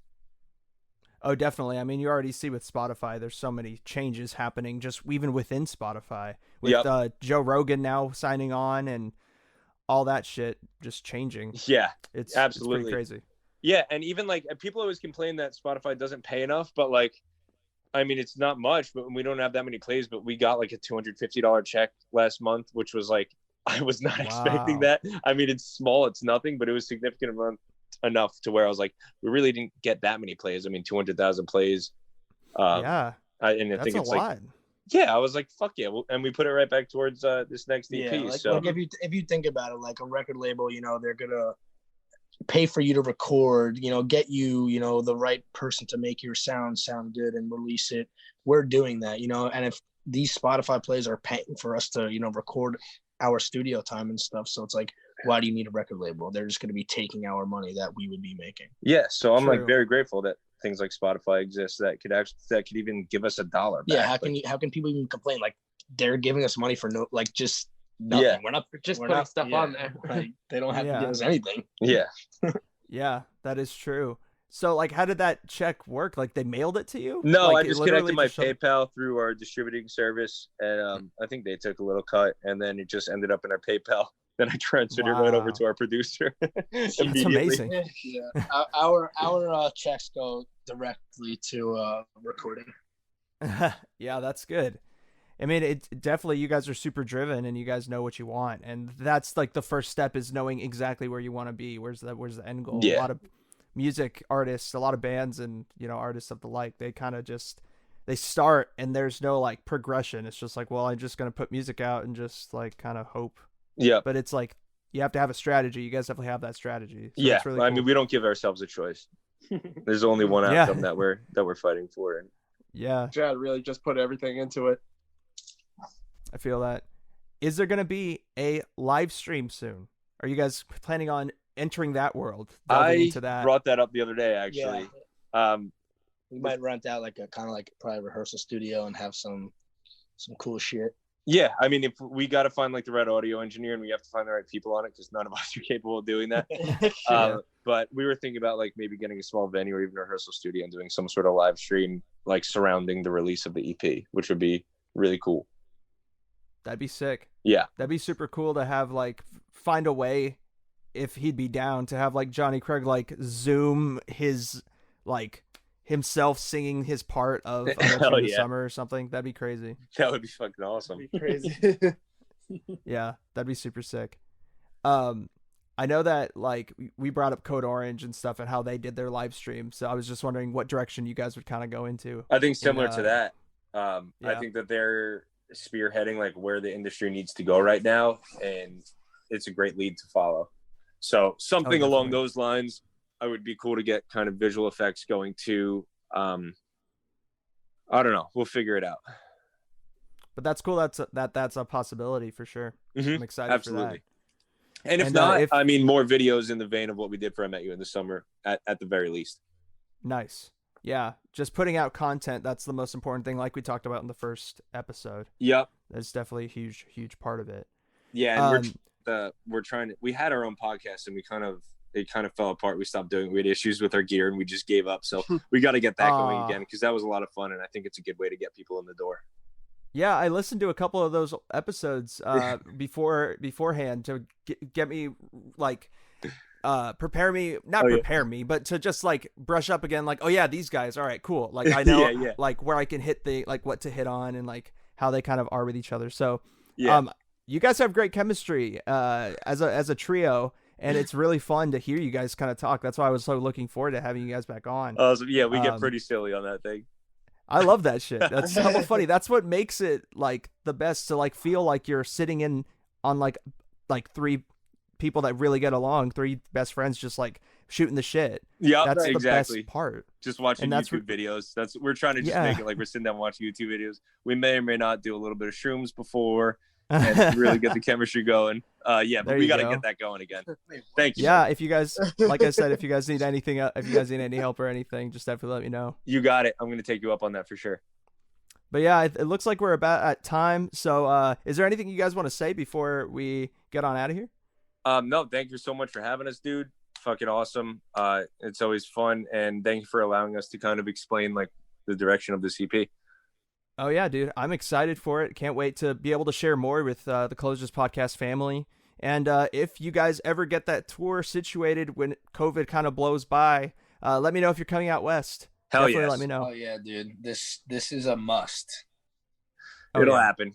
Oh, definitely. I mean, you already see with Spotify, there's so many changes happening just even within Spotify with Joe Rogan now signing on and all that shit just changing. Yeah, it's absolutely it's pretty crazy. Yeah. And even like people always complain that Spotify doesn't pay enough, but like, I mean, it's not much, but we don't have that many plays, but we got like a $250 check last month, which was like, I was not expecting that. I mean, it's small, it's nothing, but it was significant enough to where I was like, we really didn't get that many plays. I mean, 200,000 plays. I think it's a lot. I was like, fuck yeah. And we put it right back towards this next EP. Yeah, like if you think about it, like a record label, they're going to pay for you to record, get you, the right person to make your sound good and release it. We're doing that, and if these Spotify plays are paying for us to, record our studio time and stuff. So it's like, why do you need a record label? They're just going to be taking our money that we would be making. Yeah. So I'm like very grateful that things like Spotify exist that could even give us $1 back. Yeah. How can people even complain? Like they're giving us money for just nothing. Yeah. We're just putting stuff on there. Like, they don't have to give us anything. Yeah. Yeah, that is true. So like, how did that check work? Like they mailed it to you? No, like, I just connected my PayPal through our distributing service, and I think they took a little cut, and then it just ended up in our PayPal. Then I transferred it right over to our producer. That's amazing. Yeah, our checks go directly to recording. Yeah, that's good. I mean, it definitely, you guys are super driven and you guys know what you want. And that's like the first step, is knowing exactly where you want to be. Where's the end goal? Yeah. A lot of music artists, a lot of bands and, artists of the like, they kind of they start and there's no like progression. It's just like, well, I'm just going to put music out and just like kind of hope. Yeah. But it's like, you have to have a strategy. You guys definitely have that strategy. So yeah. really I cool. mean, we don't give ourselves a choice. There's only one outcome that we're fighting for. And yeah. Chad really just put everything into it. I feel that. Is there going to be a live stream soon? Are you guys planning on entering that world? I brought that up the other day, actually. Yeah. We might rent out like a kind of like probably a rehearsal studio and have some cool shit. Yeah, I mean, if we got to find like the right audio engineer, and we have to find the right people on it, because none of us are capable of doing that. But we were thinking about like maybe getting a small venue or even a rehearsal studio and doing some sort of live stream like surrounding the release of the EP, which would be really cool. That'd be sick. Yeah. That'd be super cool to have like find a way, if he'd be down, to have like Johnny Craig like Zoom his like himself singing his part of the Summer or something. That'd be crazy. That would be fucking awesome. That'd be crazy. Yeah, that'd be super sick. I know that like we brought up Code Orange and stuff and how they did their live stream. So I was just wondering what direction you guys would kind of go into. I think similar to that. I yeah. think that they're spearheading like where the industry needs to go right now, and it's a great lead to follow. So something along those lines, I would be cool to get kind of visual effects going too. I don't know. We'll figure it out. But that's cool. That's a possibility for sure. Mm-hmm. I'm excited Absolutely. for that. And if not, I mean, more videos in the vein of what we did for I Met You in the summer, at the very least. Nice. Yeah. Just putting out content. That's the most important thing, like we talked about in the first episode. Yep. That's definitely a huge, huge part of it. Yeah. And we're trying to, we had our own podcast and it kind of fell apart. We stopped doing it. We had issues with our gear and we just gave up. So we got to get that going again, because that was a lot of fun. And I think it's a good way to get people in the door. Yeah, I listened to a couple of those episodes beforehand to get me like prepare me but to just like brush up again, like, oh yeah, these guys, all right, cool, like I know like where I can hit the like what to hit on and like how they kind of are with each other. So you guys have great chemistry as a trio, and it's really fun to hear you guys kind of talk. That's why I was so looking forward to having you guys back on. So yeah, we get pretty silly on that thing. I love that shit. That's so funny. That's what makes it like the best, to like feel like you're sitting in on like three people that really get along, three best friends just like shooting the shit. Yeah, that's exactly. The best part. Just watching YouTube videos. We're trying to just make it like we're sitting down watching YouTube videos. We may or may not do a little bit of shrooms before and really get the chemistry going. But we got to get that going again. Thank you. Yeah, if you guys, like I said, if you guys need anything, if you guys need any help or anything, just definitely let me know. You got it. I'm going to take you up on that for sure. But yeah, it looks like we're about at time. So is there anything you guys want to say before we get on out of here? No, thank you so much for having us, dude. Fucking awesome. It's always fun. And thank you for allowing us to kind of explain like the direction of this EP. Oh yeah, dude. I'm excited for it. Can't wait to be able to share more with the Closers Podcast family. And if you guys ever get that tour situated when COVID kind of blows by, let me know if you're coming out west. Hell Definitely yes. let me know. Oh yeah, dude. This is a must. It'll happen.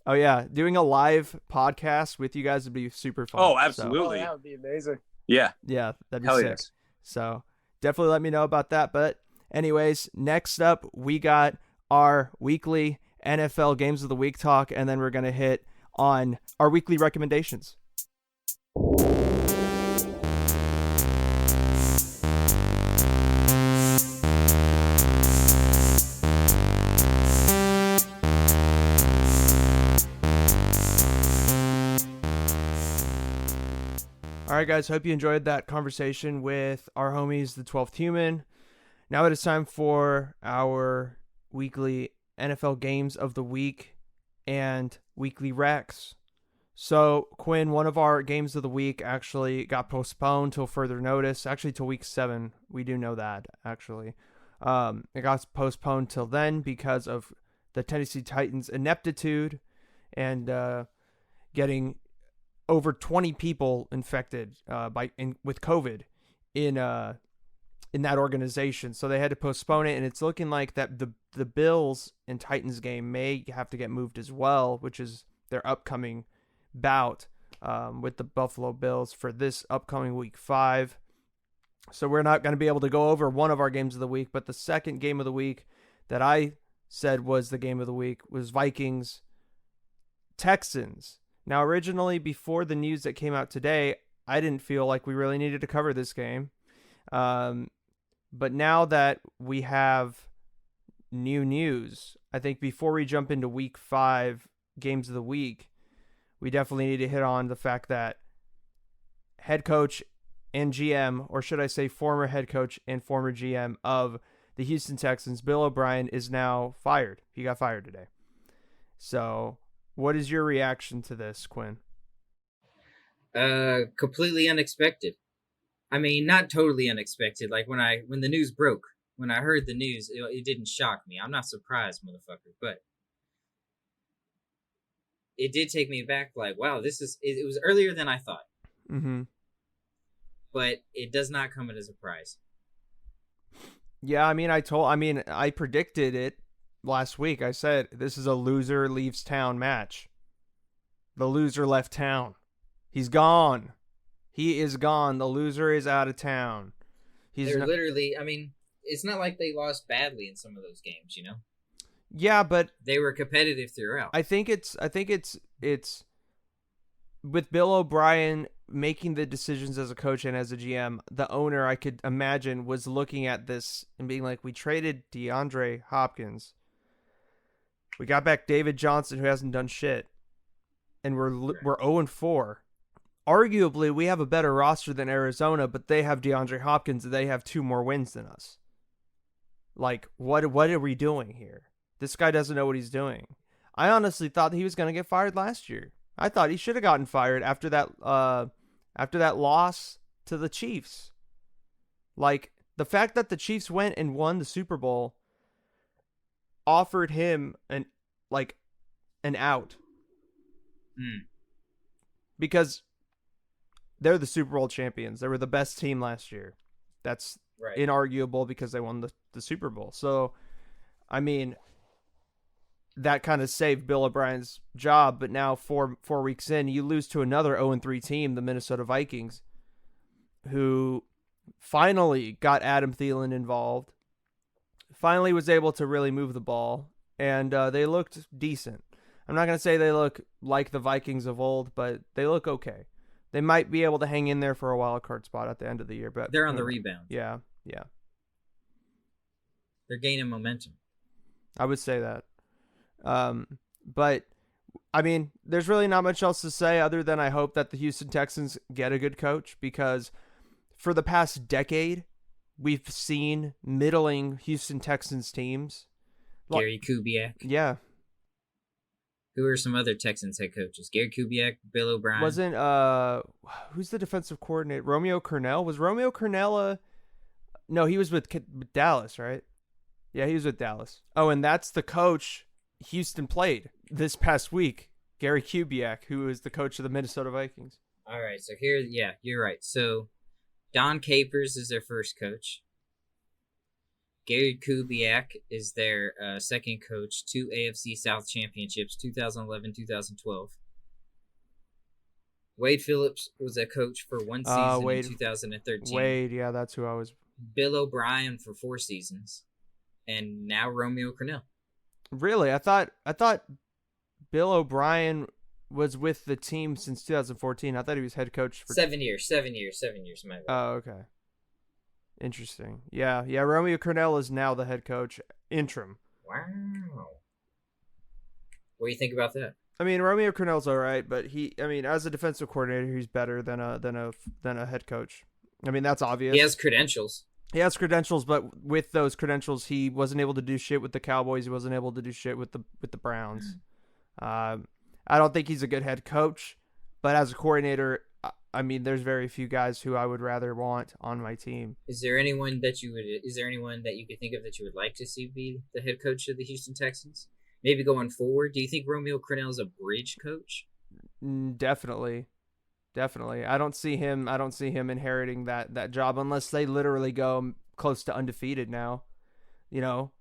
Oh yeah, doing a live podcast with you guys would be super fun. Oh, absolutely. That would be amazing. Yeah. Yeah, that'd be Hell sick. Yes. So definitely let me know about that. But anyways, next up we got our weekly NFL Games of the Week talk, and then we're going to hit on our weekly recommendations. All right, guys, hope you enjoyed that conversation with our homies, the 12th Human. Now it is time for our weekly NFL Games of the Week and weekly recs. So, Quinn, one of our games of the week actually got postponed till further notice, actually till week 7. We do know that, actually. It got postponed till then because of the Tennessee Titans' ineptitude and getting over 20 people infected with COVID in that organization. So they had to postpone it, and it's looking like that the Bills and Titans game may have to get moved as well, which is their upcoming bout with the Buffalo Bills for this upcoming week 5. So we're not going to be able to go over one of our games of the week, but the second game of the week that I said was the game of the week was Vikings Texans. Now, originally, before the news that came out today, I didn't feel like we really needed to cover this game. But now that we have new news, I think before we jump into week 5 games of the week, we definitely need to hit on the fact that head coach and GM, or should I say former head coach and former GM of the Houston Texans, Bill O'Brien, is now fired. He got fired today. So what is your reaction to this, Quinn? Completely unexpected. I mean, not totally unexpected. Like when the news broke, when I heard the news, it didn't shock me. I'm not surprised, motherfucker. But it did take me back. Like, wow, it was earlier than I thought. Mm-hmm. But it does not come as a surprise. Yeah, I predicted it last week. I said this is a loser leaves town match. The loser left town. He's gone. He is gone. The loser is out of town. They're literally, I mean, it's not like they lost badly in some of those games, you know? Yeah, but they were competitive throughout. I think it's with Bill O'Brien making the decisions as a coach and as a GM, the owner, I could imagine, was looking at this and being like, we traded DeAndre Hopkins. We got back David Johnson, who hasn't done shit. And we're 0-4. Arguably, we have a better roster than Arizona, but they have DeAndre Hopkins and they have 2 more wins than us. Like, what are we doing here? This guy doesn't know what he's doing. I honestly thought he was going to get fired last year. I thought he should have gotten fired after that loss to the Chiefs. Like, the fact that the Chiefs went and won the Super Bowl offered him an out. Because they're the Super Bowl champions. They were the best team last year. That's inarguable because they won the Super Bowl. So, I mean, that kind of saved Bill O'Brien's job. But now, 4 weeks in, you lose to another 0-3 team, the Minnesota Vikings, who finally got Adam Thielen involved, finally was able to really move the ball, and they looked decent. I'm not going to say they look like the Vikings of old, but they look okay. They might be able to hang in there for a wild card spot at the end of the year, but they're on the rebound. Yeah. They're gaining momentum. I would say that. But I mean, there's really not much else to say other than I hope that the Houston Texans get a good coach, because for the past decade, we've seen middling Houston Texans teams. Gary Kubiak. Yeah. Who are some other Texans head coaches? Gary Kubiak, Bill O'Brien. Wasn't who's the defensive coordinator? Romeo Crennel? Was Romeo Crennel No, he was with Dallas, right? Yeah, he was with Dallas. Oh, and that's the coach Houston played this past week, Gary Kubiak, who is the coach of the Minnesota Vikings. All right, so here, yeah, you're right. So Don Capers is their first coach. Gary Kubiak is their second coach, 2 AFC South championships, 2011, 2012. Wade Phillips was a coach for 1 season in 2013. Wade, yeah, that's who I was. Bill O'Brien for 4 seasons. And now Romeo Crennel. Really? I thought Bill O'Brien was with the team since 2014. I thought he was head coach for 7 years, my bad. Oh, okay. Interesting. Yeah, Romeo Crennel is now the head coach, interim. Wow. What do you think about that? I mean, Romeo Crennel's all right, but as a defensive coordinator, he's better than a head coach. I mean, that's obvious. He has credentials. But with those credentials, he wasn't able to do shit with the Cowboys. He wasn't able to do shit with the Browns. I don't think he's a good head coach, but as a coordinator, I mean, there's very few guys who I would rather want on my team. Is there anyone that you could think of that you would like to see be the head coach of the Houston Texans? Maybe going forward, do you think Romeo Crennel is a bridge coach? Definitely. I don't see him inheriting that job unless they literally go close to undefeated now. You know,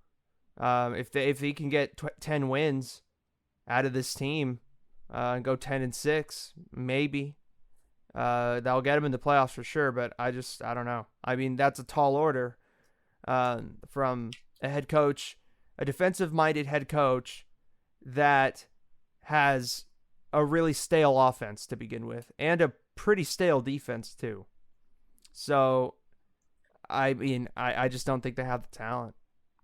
if he can get 10 wins out of this team and go 10-6, maybe that'll get him in the playoffs for sure. But I don't know. I mean, that's a tall order from a head coach, a defensive-minded head coach that has a really stale offense to begin with, and a pretty stale defense too. So, I mean, I just don't think they have the talent.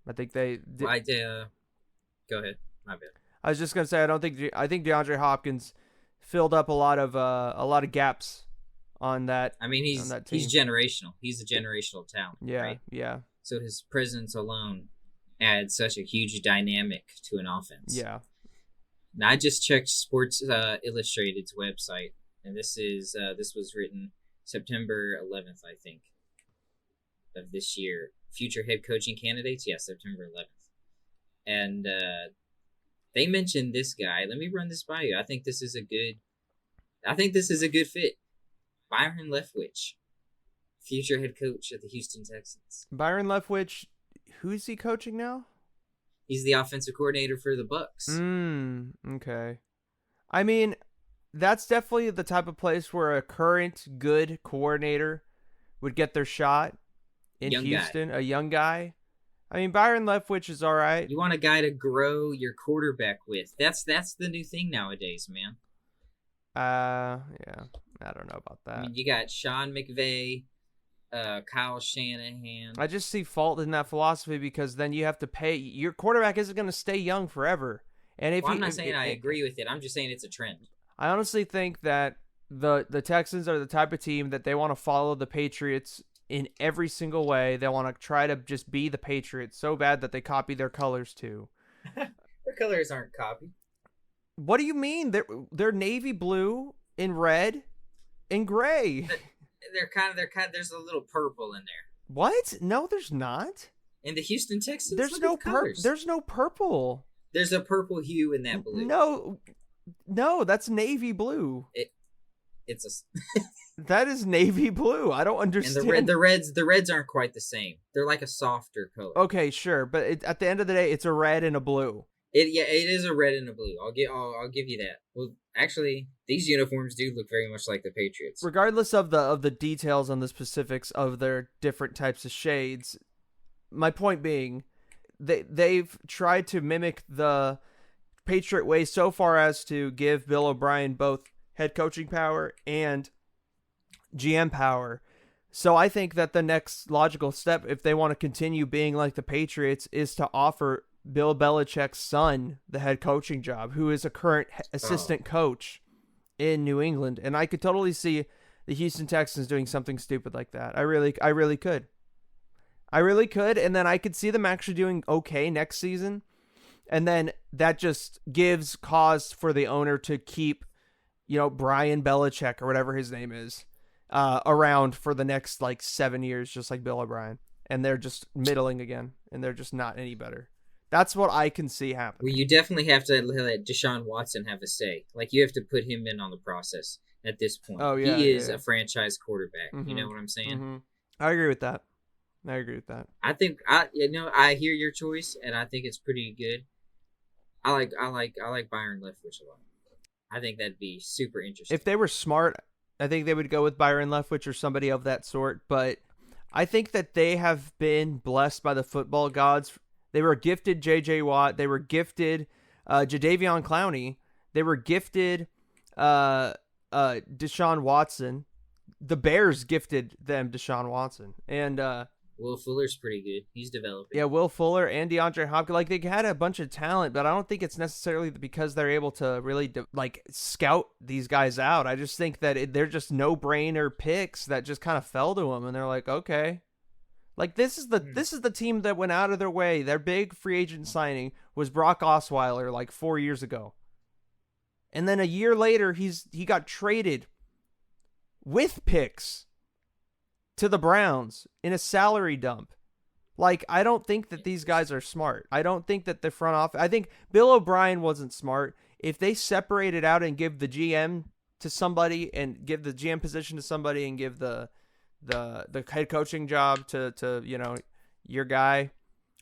I think they. Go ahead. My bad. I was just gonna say I think DeAndre Hopkins filled up a lot of gaps on that. I mean, he's generational. He's a generational talent. Yeah, right? Yeah. So his presence alone adds such a huge dynamic to an offense. Yeah. Now, I just checked Sports Illustrated's website, and this was written September 11th, I think, of this year. Future head coaching candidates, September 11th, and they mentioned this guy. Let me run this by you. I think this is a good fit. Byron Leftwich, future head coach of the Houston Texans. Byron Leftwich, who's he coaching now? He's the offensive coordinator for the Bucks. Okay. I mean, that's definitely the type of place where a current good coordinator would get their shot in Houston. A young guy. I mean, Byron Leftwich is all right. You want a guy to grow your quarterback with. That's the new thing nowadays, man. Yeah, I don't know about that. I mean, you got Sean McVay, Kyle Shanahan. I just see fault in that philosophy because then you have to pay. Your quarterback isn't going to stay young forever. And if I'm not saying I agree with it. I'm just saying it's a trend. I honestly think that the Texans are the type of team that they want to follow the Patriots in every single way. They want to try to just be the Patriots so bad that they copy their colors too. Their colors aren't copied. What do you mean? They're navy blue and red and gray. They're kind of. There's a little purple in there. What? No, there's not. In the Houston Texans, there's no purple. There's no purple. There's a purple hue in that blue. No, that's navy blue. It's that is navy blue. I don't understand. And the reds aren't quite the same. They're like a softer color. Okay, sure, but at the end of the day, it's a red and a blue. It is a red and a blue. I'll give you that. Well, actually, these uniforms do look very much like the Patriots. Regardless of the details on the specifics of their different types of shades, my point being, they've tried to mimic the Patriot way so far as to give Bill O'Brien both head coaching power and GM power. So I think that the next logical step, if they want to continue being like the Patriots, is to offer Bill Belichick's son the head coaching job, who is a current assistant coach in New England. And I could totally see the Houston Texans doing something stupid like that. I really could. And then I could see them actually doing okay next season. And then that just gives cause for the owner to keep, Brian Belichick or whatever his name is, around for the next 7 years, just like Bill O'Brien. And they're just middling again, and they're just not any better. That's what I can see happening. Well, you definitely have to let Deshaun Watson have a say. You have to put him in on the process at this point. Oh, yeah, he is a franchise quarterback. Mm-hmm. You know what I'm saying? Mm-hmm. I agree with that. I think I hear your choice, and I think it's pretty good. I like Byron Leftwich a lot. I think that'd be super interesting. If they were smart, I think they would go with Byron Leftwich or somebody of that sort. But I think that they have been blessed by the football gods. They were gifted J.J. Watt. They were gifted Jadeveon Clowney. They were gifted Deshaun Watson. The Bears gifted them Deshaun Watson. And Will Fuller's pretty good. He's developing. Yeah, Will Fuller and DeAndre Hopkins. They had a bunch of talent, but I don't think it's necessarily because they're able to really scout these guys out. I just think that they're just no-brainer picks that just kind of fell to them, and they're like, okay. This is the team that went out of their way. Their big free agent signing was Brock Osweiler 4 years ago. And then a year later, he got traded with picks to the Browns in a salary dump. I don't think that these guys are smart. I don't think that the front office... I think Bill O'Brien wasn't smart. If they separate it out and give the GM to somebody and give the GM position to somebody and give the head coaching job to your guy,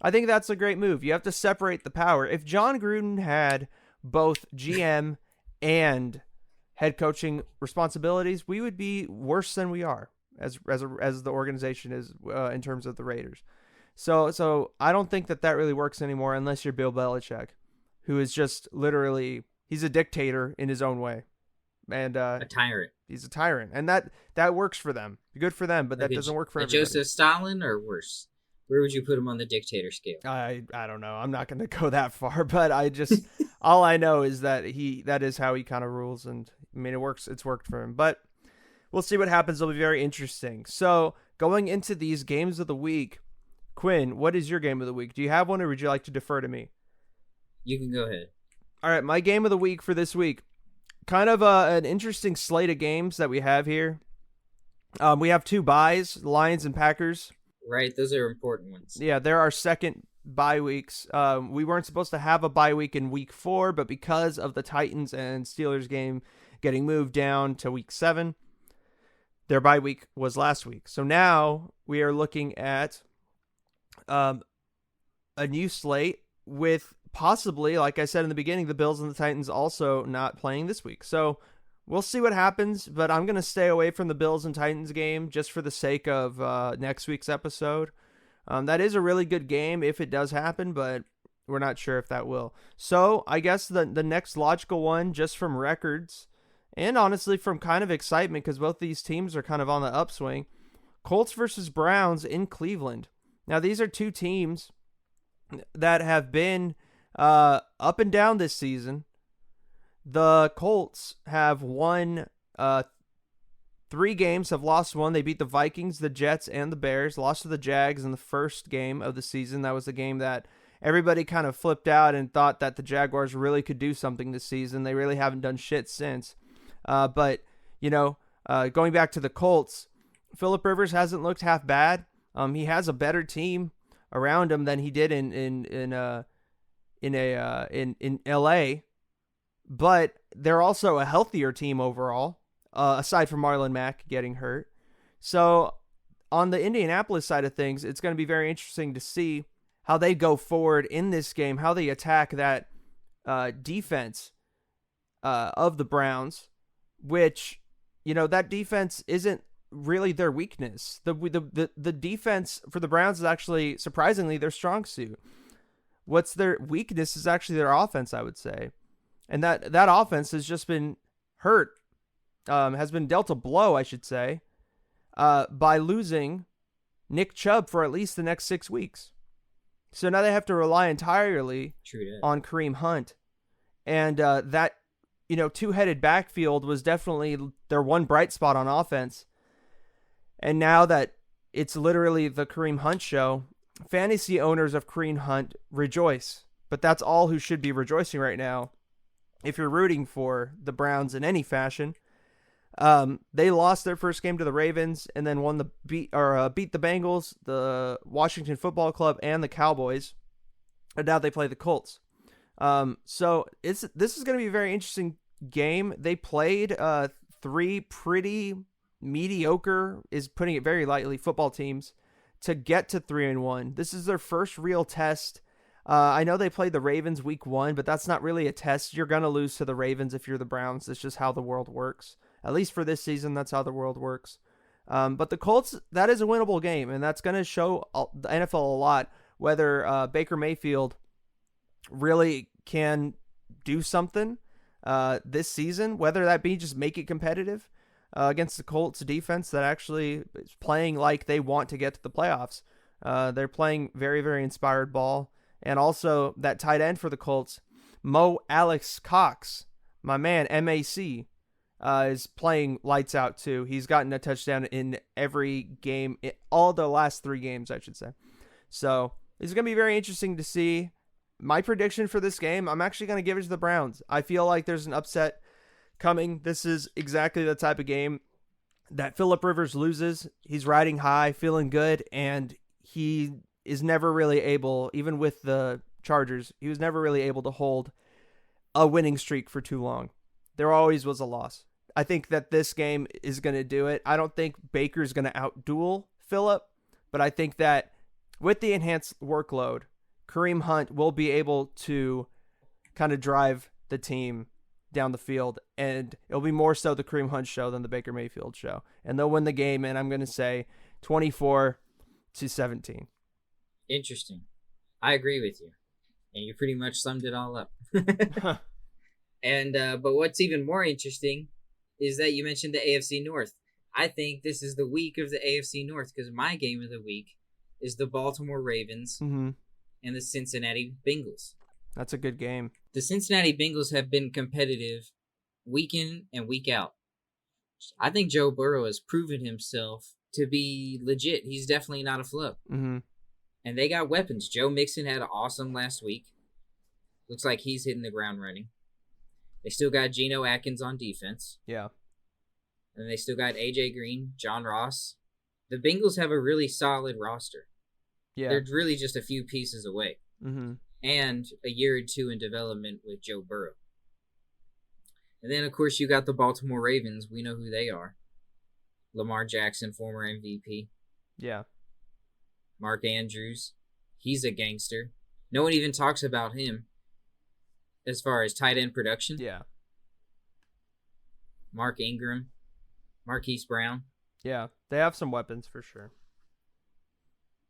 I think that's a great move. You have to separate the power. If John Gruden had both GM and head coaching responsibilities, we would be worse than we are as the organization is in terms of the Raiders. So I don't think that really works anymore unless you're Bill Belichick, who is just literally, he's a dictator in his own way. And a tyrant. He's a tyrant, and that works for them. Good for them, but that doesn't work for everybody. Joseph Stalin or worse? Where would you put him on the dictator scale? I don't know. I'm not going to go that far, but I just all I know is that that is how he kind of rules, and I mean it works. It's worked for him, but we'll see what happens. It'll be very interesting. So going into these games of the week, Quinn, what is your game of the week? Do you have one, or would you like to defer to me? You can go ahead. All right, my game of the week for this week. Kind of an interesting slate of games that we have here. We have two byes, Lions and Packers. Right, those are important ones. Yeah, they're our second bye weeks. We weren't supposed to have a bye week in week 4, but because of the Titans and Steelers game getting moved down to week 7, their bye week was last week. So now we are looking at a new slate with possibly, like I said in the beginning, the Bills and the Titans also not playing this week. So we'll see what happens, but I'm going to stay away from the Bills and Titans game just for the sake of next week's episode. That is a really good game if it does happen, but we're not sure if that will. So I guess the next logical one, just from records, and honestly from kind of excitement, because both these teams are kind of on the upswing, Colts versus Browns in Cleveland. Now, these are two teams that have been up and down this season. The Colts have won 3 games, have lost 1. They beat the Vikings, the Jets, and the Bears. Lost to the Jags in the first game of the season. That was the game that everybody kind of flipped out and thought that the Jaguars really could do something this season. They really haven't done shit since. But, going back to the Colts, Phillip Rivers hasn't looked half bad. He has a better team around him than he did in LA, but they're also a healthier team overall, aside from Marlon Mack getting hurt. So on the Indianapolis side of things, it's going to be very interesting to see how they go forward in this game, how they attack that defense of the Browns, which, that defense isn't really their weakness. The defense for the Browns is actually, surprisingly, their strong suit. What's their weakness is actually their offense, I would say. And that offense has just been hurt, has been dealt a blow, I should say, by losing Nick Chubb for at least the next 6 weeks. So now they have to rely entirely on Kareem Hunt. And that, two-headed backfield was definitely their one bright spot on offense. And now that it's literally the Kareem Hunt show, fantasy owners of Kareem Hunt rejoice. But that's all who should be rejoicing right now. If you're rooting for the Browns in any fashion, they lost their first game to the Ravens and then beat the Bengals, the Washington Football Club, and the Cowboys. And now they play the Colts. So this is going to be a very interesting game. They played 3 pretty mediocre, is putting it very lightly, football teams to get to 3-1. This is their first real test. I know they played the Ravens week 1, but that's not really a test. You're going to lose to the Ravens if you're the Browns. It's just how the world works. At least for this season, that's how the world works. But the Colts, that is a winnable game, and that's going to show the NFL a lot, whether Baker Mayfield really can do something this season, whether that be just make it competitive against the Colts defense that actually is playing like they want to get to the playoffs. They're playing very, very inspired ball. And also that tight end for the Colts, Mo Alex Cox, my man, MAC, is playing lights out too. He's gotten a touchdown in every game, all the last 3 games, I should say. So it's going to be very interesting to see. My prediction for this game, I'm actually going to give it to the Browns. I feel like there's an upset coming. This is exactly the type of game that Phillip Rivers loses. He's riding high, feeling good, and he is never really able, even with the Chargers, he was never really able to hold a winning streak for too long. There always was a loss. I think that this game is going to do it. I don't think Baker's going to outduel Phillip, but I think that with the enhanced workload, Kareem Hunt will be able to kind of drive the team down the field, and it'll be more so the Kareem Hunt show than the Baker Mayfield show. And they'll win the game, and I'm going to say 24-17. Interesting. I agree with you. And you pretty much summed it all up. And but what's even more interesting is that you mentioned the AFC North. I think this is the week of the AFC North because my game of the week is the Baltimore Ravens and the Cincinnati Bengals. That's a good game. The Cincinnati Bengals have been competitive week in and week out. I think Joe Burrow has proven himself to be legit. He's definitely not a flub. Mm-hmm. And they got weapons. Joe Mixon had an awesome last week. Looks like he's hitting the ground running. They still got Geno Atkins on defense. Yeah. And they still got A.J. Green, John Ross. The Bengals have a really solid roster. Yeah. They're really just a few pieces away. Mm-hmm. And a year or 2 in development with Joe Burrow. And then, of course, you got the Baltimore Ravens. We know who they are. Lamar Jackson, former MVP. Yeah. Mark Andrews. He's a gangster. No one even talks about him as far as tight end production. Yeah. Mark Ingram, Marquise Brown. Yeah, they have some weapons for sure.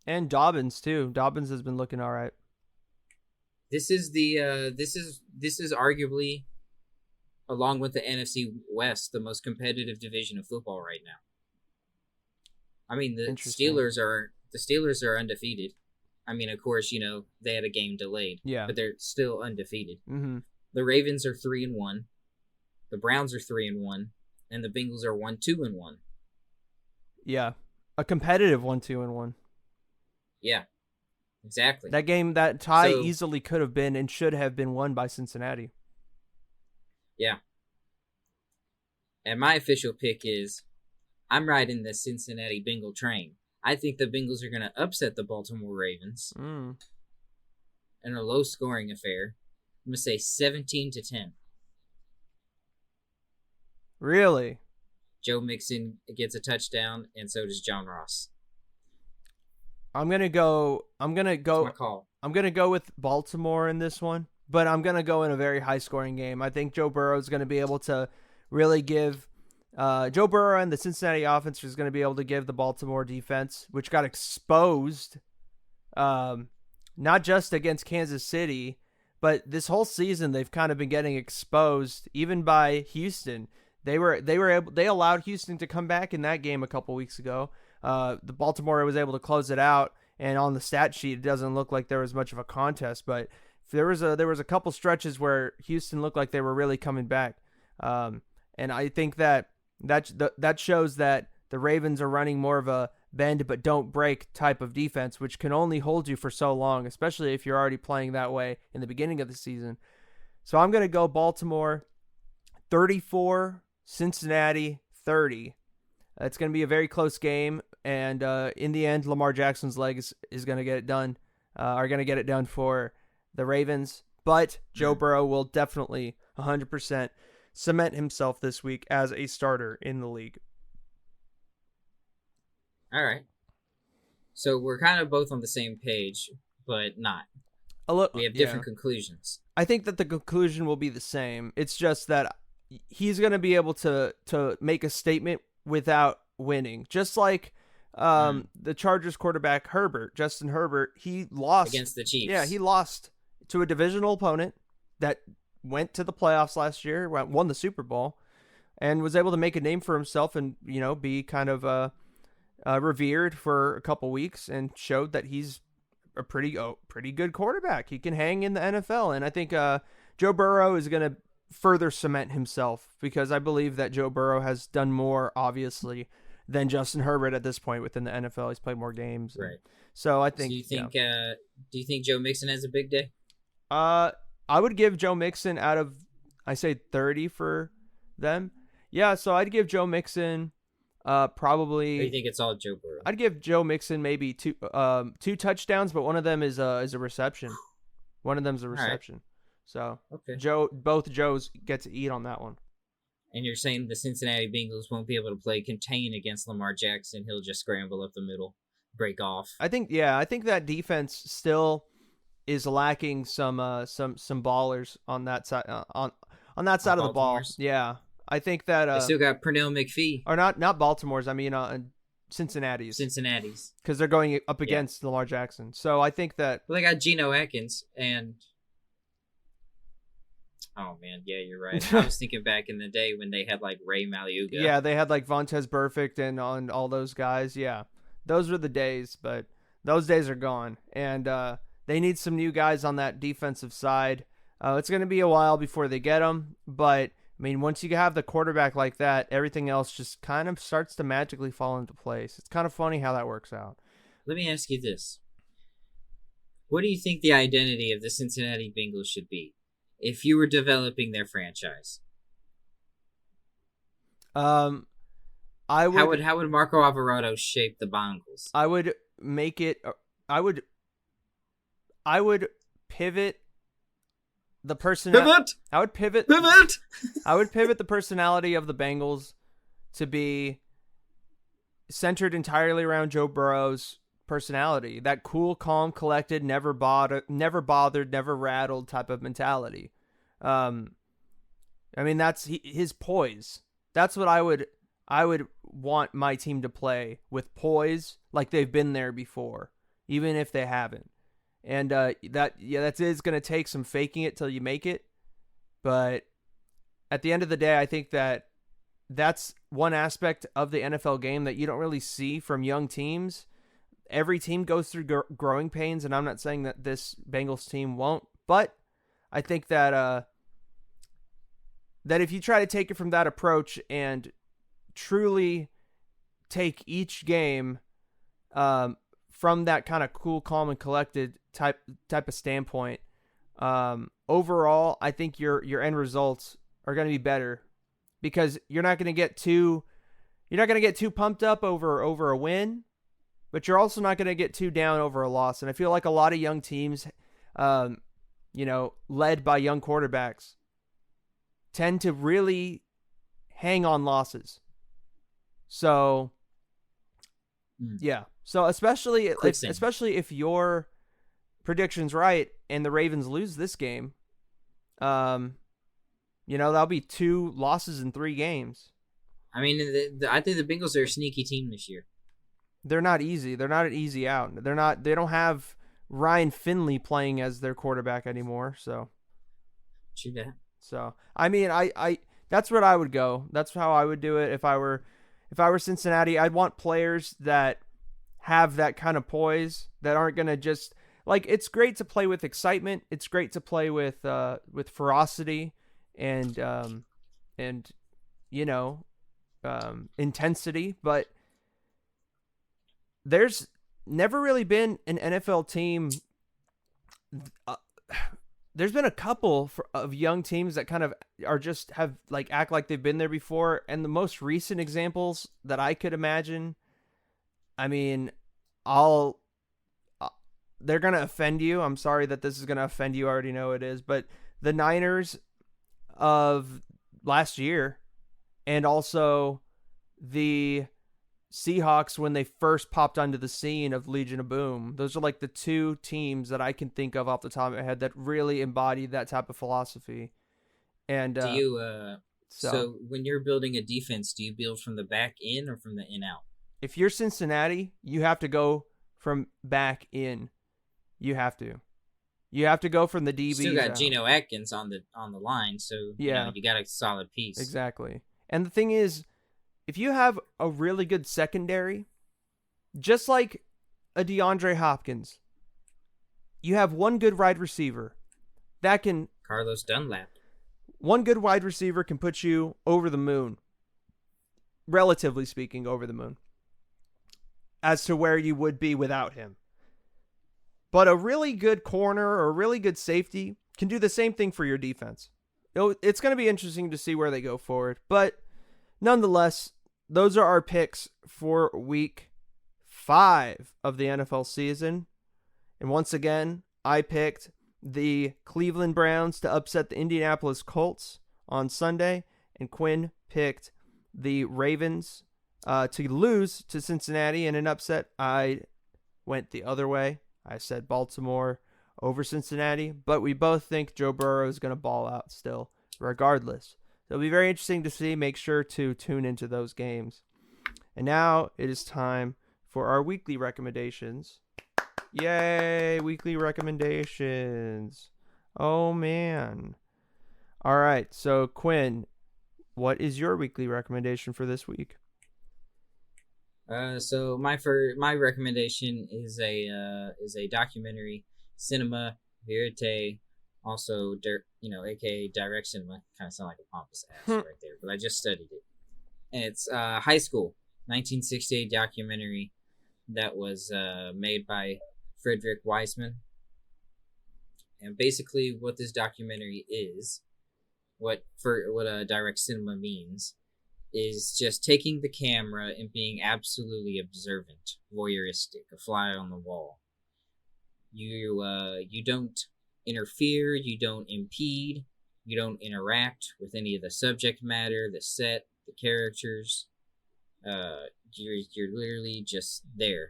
And Dobbins too. Dobbins has been looking all right. This is arguably, along with the NFC West, the most competitive division of football right now. I mean, the Steelers are undefeated. I mean, of course, they had a game delayed. Yeah. But they're still undefeated. Mm-hmm. The Ravens are 3-1. The Browns are 3-1, and the Bengals are 1-2-1. Yeah, a competitive 1-2-1. Yeah, exactly. That game, that tie easily could have been and should have been won by Cincinnati. Yeah. And my official pick is, I'm riding the Cincinnati Bengal train. I think the Bengals are going to upset the Baltimore Ravens in a low-scoring affair. I'm going to say 17-10. Really? Joe Mixon gets a touchdown, and so does John Ross. I'm gonna go. That's my call. I'm gonna go with Baltimore in this one, but I'm gonna go in a very high-scoring game. I think Joe Burrow is gonna be able to really give. Joe Burrow and the Cincinnati offense is going to be able to give the Baltimore defense, which got exposed, not just against Kansas City, but this whole season they've kind of been getting exposed, even by Houston. They allowed Houston to come back in that game a couple weeks ago. The Baltimore was able to close it out, and on the stat sheet it doesn't look like there was much of a contest, but there was a couple stretches where Houston looked like they were really coming back, and I think that shows that the Ravens are running more of a bend but don't break type of defense, which can only hold you for so long, especially if you're already playing that way in the beginning of the season. So I'm going to go Baltimore 34, Cincinnati 30. It's going to be a very close game, and in the end, Lamar Jackson's legs is going to get it done. Are going to get it done for the Ravens, but Joe Burrow will definitely 100% cement himself this week as a starter in the league. All right. So we're kind of both on the same page, but not. We have different conclusions. I think that the conclusion will be the same. It's just that he's going to be able to make a statement without winning. Just like the Chargers quarterback Justin Herbert, he lost against the Chiefs. Yeah, he lost to a divisional opponent that went to the playoffs last year, won the Super Bowl, and was able to make a name for himself and, be kind of revered for a couple weeks, and showed that he's a pretty good quarterback. He can hang in the NFL, and I think Joe Burrow is going to further cement himself, because I believe that Joe Burrow has done more, obviously, than Justin Herbert at this point within the NFL. He's played more games. Right. So I think. Do you think Joe Mixon has a big day? I would give Joe Mixon out of, I say 30 for them. Yeah, so I'd give Joe Mixon probably. Or you think it's all Joe Burrow? I'd give Joe Mixon maybe two touchdowns, but one of them is a reception. One of them's a reception. Right. So okay. Both Joes get to eat on that one. And you're saying the Cincinnati Bengals won't be able to play contain against Lamar Jackson. He'll just scramble up the middle, break off. I think that defense still is lacking some ballers on that side on that side of the ball. Yeah, I think that they still got Pernell McPhee, or not Baltimore's. I mean Cincinnati's, because they're going up against Lamar Jackson. So I think that they got Geno Atkins and. Oh man, yeah, you're right. I was thinking back in the day when they had like Ray Maliuga. Yeah, they had like Vontez Burfict and on all those guys. Yeah, those were the days, but those days are gone, and they need some new guys on that defensive side. It's going to be a while before they get them, but I mean, once you have the quarterback like that, everything else just kind of starts to magically fall into place. It's kind of funny how that works out. Let me ask you this: what do you think the identity of the Cincinnati Bengals should be if you were developing their franchise? How would Marco Alvarado shape the Bengals? I would make it. I would pivot the personality. I would pivot. I would pivot the personality of the Bengals to be centered entirely around Joe Burrow's personality. That cool, calm, collected, never bothered, never rattled type of mentality. I mean, that's his poise. That's what I would want my team to play, with poise, like they've been there before, even if they haven't. And that is going to take some faking it till you make it. But at the end of the day, I think that's one aspect of the NFL game that you don't really see from young teams. Every team goes through growing pains, and I'm not saying that this Bengals team won't, but I think that that if you try to take it from that approach and truly take each game from that kind of cool, calm, and collected type of standpoint, overall, I think your end results are going to be better, because you're not going to get too pumped up over a win, but you're also not going to get too down over a loss. And I feel like a lot of young teams, led by young quarterbacks, tend to really hang on losses. So, yeah. So especially if your prediction's right and the Ravens lose this game, that'll be 2 losses in 3 games. I mean, I think the Bengals are a sneaky team this year. They're not easy. They're not an easy out. They don't have Ryan Finley playing as their quarterback anymore. So, true that. So, I mean, I that's what I would go. That's how I would do it if I were Cincinnati. I'd want players that have that kind of poise, that aren't going to just, like, it's great to play with excitement. It's great to play with ferocity and intensity, but there's never really been an NFL team. There's been a couple of young teams that kind of are just act like they've been there before. And the most recent examples that I could imagine, I mean, they're going to offend you. I'm sorry that this is going to offend you. I already know it is, but the Niners of last year, and also the Seahawks when they first popped onto the scene of Legion of Boom. Those are like the 2 teams that I can think of off the top of my head that really embodied that type of philosophy. And do you so when you're building a defense, do you build from the back in or from the in out? If you're Cincinnati, you have to go from back in. You have to go from the DBs. Still got out. Geno Atkins on the line, so yeah, you got a solid piece. Exactly. And the thing is, if you have a really good secondary, just like a DeAndre Hopkins, you have one good wide receiver that can... Carlos Dunlap. One good wide receiver can put you over the moon. Relatively speaking, over the moon. As to where you would be without him. But a really good corner or a really good safety can do the same thing for your defense. It's going to be interesting to see where they go forward. But nonetheless, those are our picks for week 5 of the NFL season. And once again, I picked the Cleveland Browns to upset the Indianapolis Colts on Sunday. And Quinn picked the Ravens to lose to Cincinnati in an upset. I went the other way. I said Baltimore over Cincinnati, but we both think Joe Burrow is going to ball out still, regardless. So it'll be very interesting to see. Make sure to tune into those games. And now it is time for our weekly recommendations. Yay, weekly recommendations. Oh, man. All right, so Quinn, what is your weekly recommendation for this week? So my recommendation is a documentary, Cinema Verite, also aka Direct Cinema. Kind of sound like a pompous ass right there, but I just studied it. And it's high school 1968 documentary that was made by Frederick Wiseman. And basically, what this documentary is, what Direct Cinema means, is just taking the camera and being absolutely observant, voyeuristic, a fly on the wall. You don't interfere, you don't impede, you don't interact with any of the subject matter, the set, the characters. You're literally just there.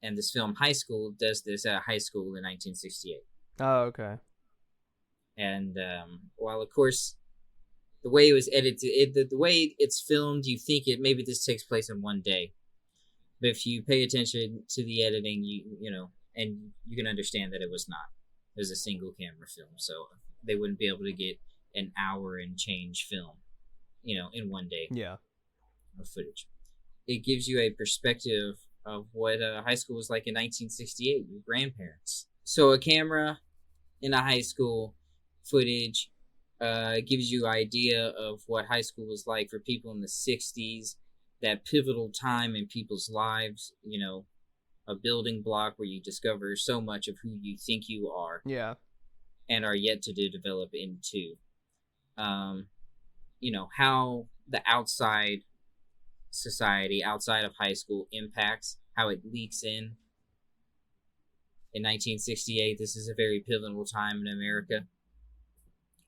And this film, High School, does this at a high school in 1968. Oh, okay. And while of course the way it was edited, the way it's filmed, you think maybe this takes place in one day. But if you pay attention to the editing, you know, and you can understand that it was not. It was a single camera film, so they wouldn't be able to get an hour and change film, you know, in one day. Yeah. Of footage. It gives you a perspective of what high school was like in 1968. Your grandparents. So a camera in a high school footage gives you an idea of what high school was like for people in the 60s. That pivotal time in people's lives, you know, a building block where you discover so much of who you think you are. Yeah. And are yet to develop into. You know, how the outside society, outside of high school, impacts, how it leaks in. In 1968, this is a very pivotal time in America,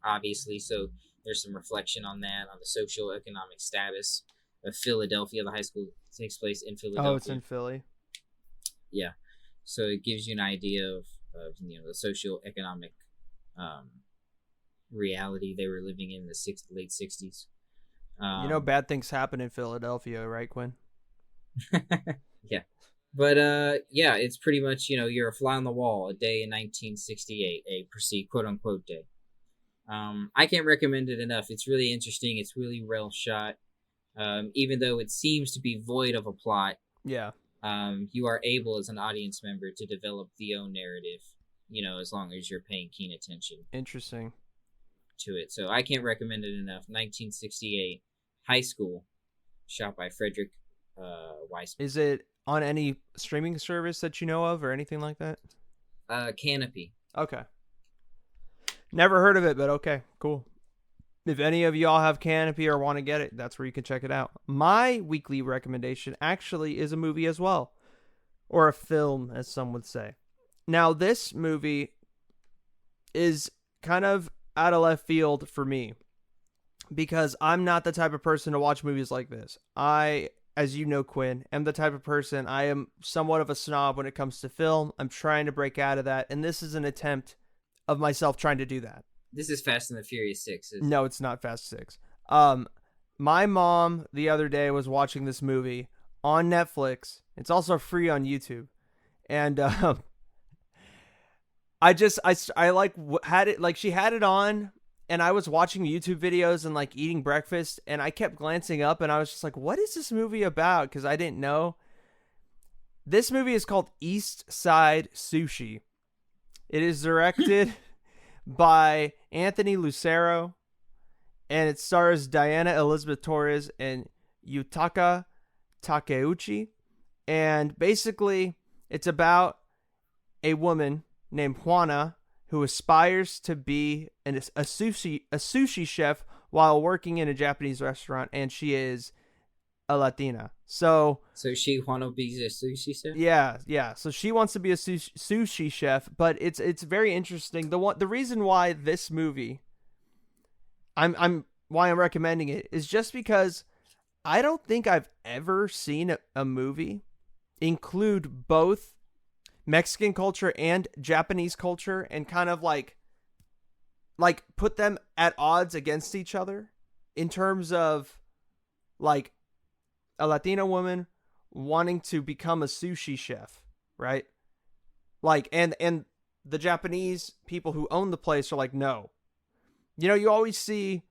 obviously, so there's some reflection on that, on the socioeconomic status of Philadelphia. The high school takes place in Philadelphia. Oh, it's in Philly. Yeah, so it gives you an idea of you know, the socioeconomic reality they were living in the late 60s. You know, bad things happen in Philadelphia, right, Quinn? Yeah. But, yeah, it's pretty much, you know, you're a fly on the wall, a day in 1968, a quote-unquote day. I can't recommend it enough. It's really interesting. It's really well shot. Even though it seems to be void of a plot, yeah, you are able, as an audience member, to develop the own narrative, you know, as long as you're paying keen attention. Interesting. To it. So I can't recommend it enough. 1968, High School, shot by Frederick Weissman. Is it on any streaming service that you know of or anything like that? Canopy. Okay. Never heard of it, but okay, cool. If any of y'all have Canopy or want to get it, that's where you can check it out. My weekly recommendation actually is a movie as well, or a film, as some would say. Now, this movie is kind of out of left field for me because I'm not the type of person to watch movies like this. I, as you know, Quinn, am the type of person, I am somewhat of a snob when it comes to film. I'm trying to break out of that, and this is an attempt of myself trying to do that. This is Fast and the Furious 6. No, it's not Fast 6. My mom the other day was watching this movie on Netflix. It's also free on YouTube. And I like had it, like she had it on and I was watching YouTube videos and like eating breakfast and I kept glancing up and I was just like, what is this movie about? Because I didn't know. This movie is called East Side Sushi. It is directed by Anthony Lucero and it stars Diana Elizabeth Torres and Yutaka Takeuchi. And basically it's about a woman named Juana who aspires to be a sushi chef while working in a Japanese restaurant, and she is a Latina. So she wanna be a sushi chef? Yeah. So she wants to be a sushi chef, but it's very interesting. The reason why this movie I'm recommending it is just because I don't think I've ever seen a movie include both Mexican culture and Japanese culture and kind of like put them at odds against each other in terms of like a Latina woman wanting to become a sushi chef, right? Like, and the Japanese people who own the place are like, no. You know, you always see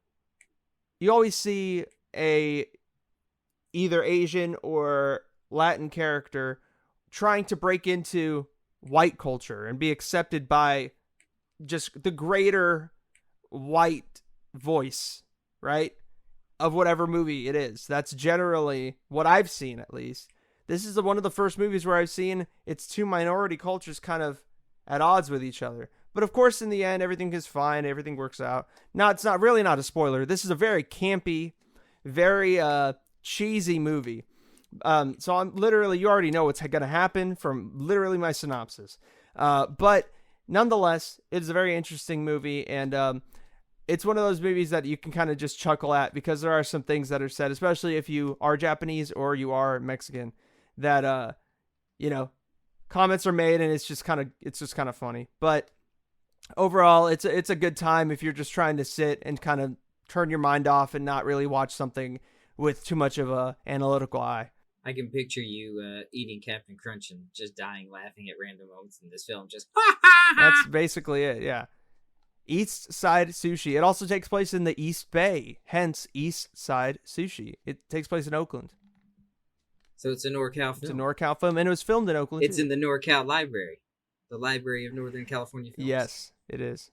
a either Asian or Latin character trying to break into white culture and be accepted by just the greater white voice, right? Of whatever movie it is. That's generally what I've seen, at least. This is one of the first movies where I've seen it's two minority cultures kind of at odds with each other. But of course, in the end, everything is fine. Everything works out. Now, it's not really not a spoiler. This is a very campy, very cheesy movie. So I'm literally, you already know what's going to happen from literally my synopsis. But nonetheless, it's a very interesting movie. And it's one of those movies that you can kind of just chuckle at because there are some things that are said, especially if you are Japanese or you are Mexican, that, you know, comments are made and it's just kind of funny. But overall, it's a good time if you're just trying to sit and kind of turn your mind off and not really watch something with too much of a analytical eye. I can picture you eating Captain Crunch and just dying laughing at random moments in this film. Just That's basically it, yeah. East Side Sushi. It also takes place in the East Bay, hence East Side Sushi. It takes place in Oakland. So it's a NorCal film. It's a NorCal film, and it was filmed in Oakland. It's in the NorCal Library, the Library of Northern California Films. Yes, it is.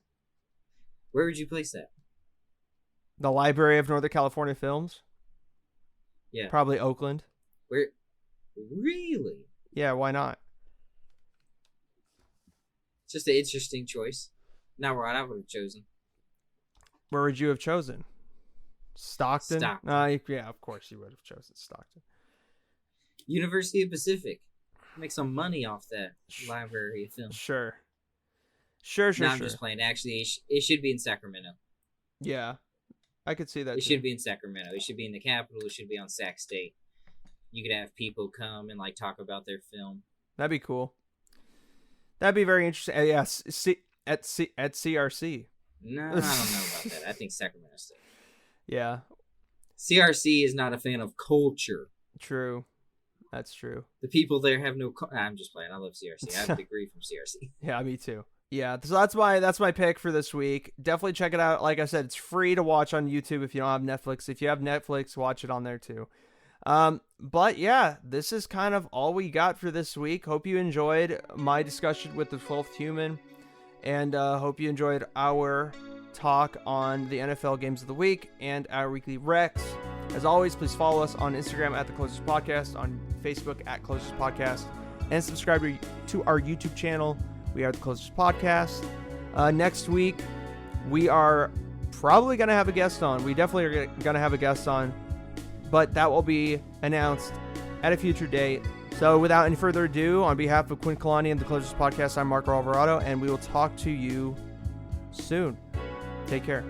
Where would you place that? The Library of Northern California Films? Yeah. Probably Oakland. Where? Really? Yeah, why not? It's just an interesting choice. Not what I would have chosen. Where would you have chosen? Stockton? Yeah, of course you would have chosen Stockton. University of Pacific. Make some money off that library of film. Sure. I'm just playing. Actually, it should be in Sacramento. Yeah, I could see that. It should be in Sacramento. It should be in the capital. It should be on Sac State. You could have people come and like talk about their film. That'd be cool. That'd be very interesting. Yes, at CRC. No, I don't know about that. I think Sacramento State. Yeah. CRC is not a fan of culture. True. That's true. The people there have no. I'm just playing. I love CRC. I have a degree from CRC. Yeah, me too. Yeah, so that's my pick for this week. Definitely check it out. Like I said, it's free to watch on YouTube if you don't have Netflix. If you have Netflix, watch it on there too. But yeah, this is kind of all we got for this week. Hope you enjoyed my discussion with the 12th Human, and hope you enjoyed our talk on the NFL games of the week and our weekly recs. As always, please follow us on Instagram at The Closest Podcast, on Facebook at Closest Podcast, and subscribe to our YouTube channel. We are The Closest Podcast. Next week, we are probably going to have a guest on. We definitely are going to have a guest on, but that will be announced at a future date. So without any further ado, on behalf of Quinn Kalani and The Closest Podcast, I'm Marco Alvarado, and we will talk to you soon. Take care.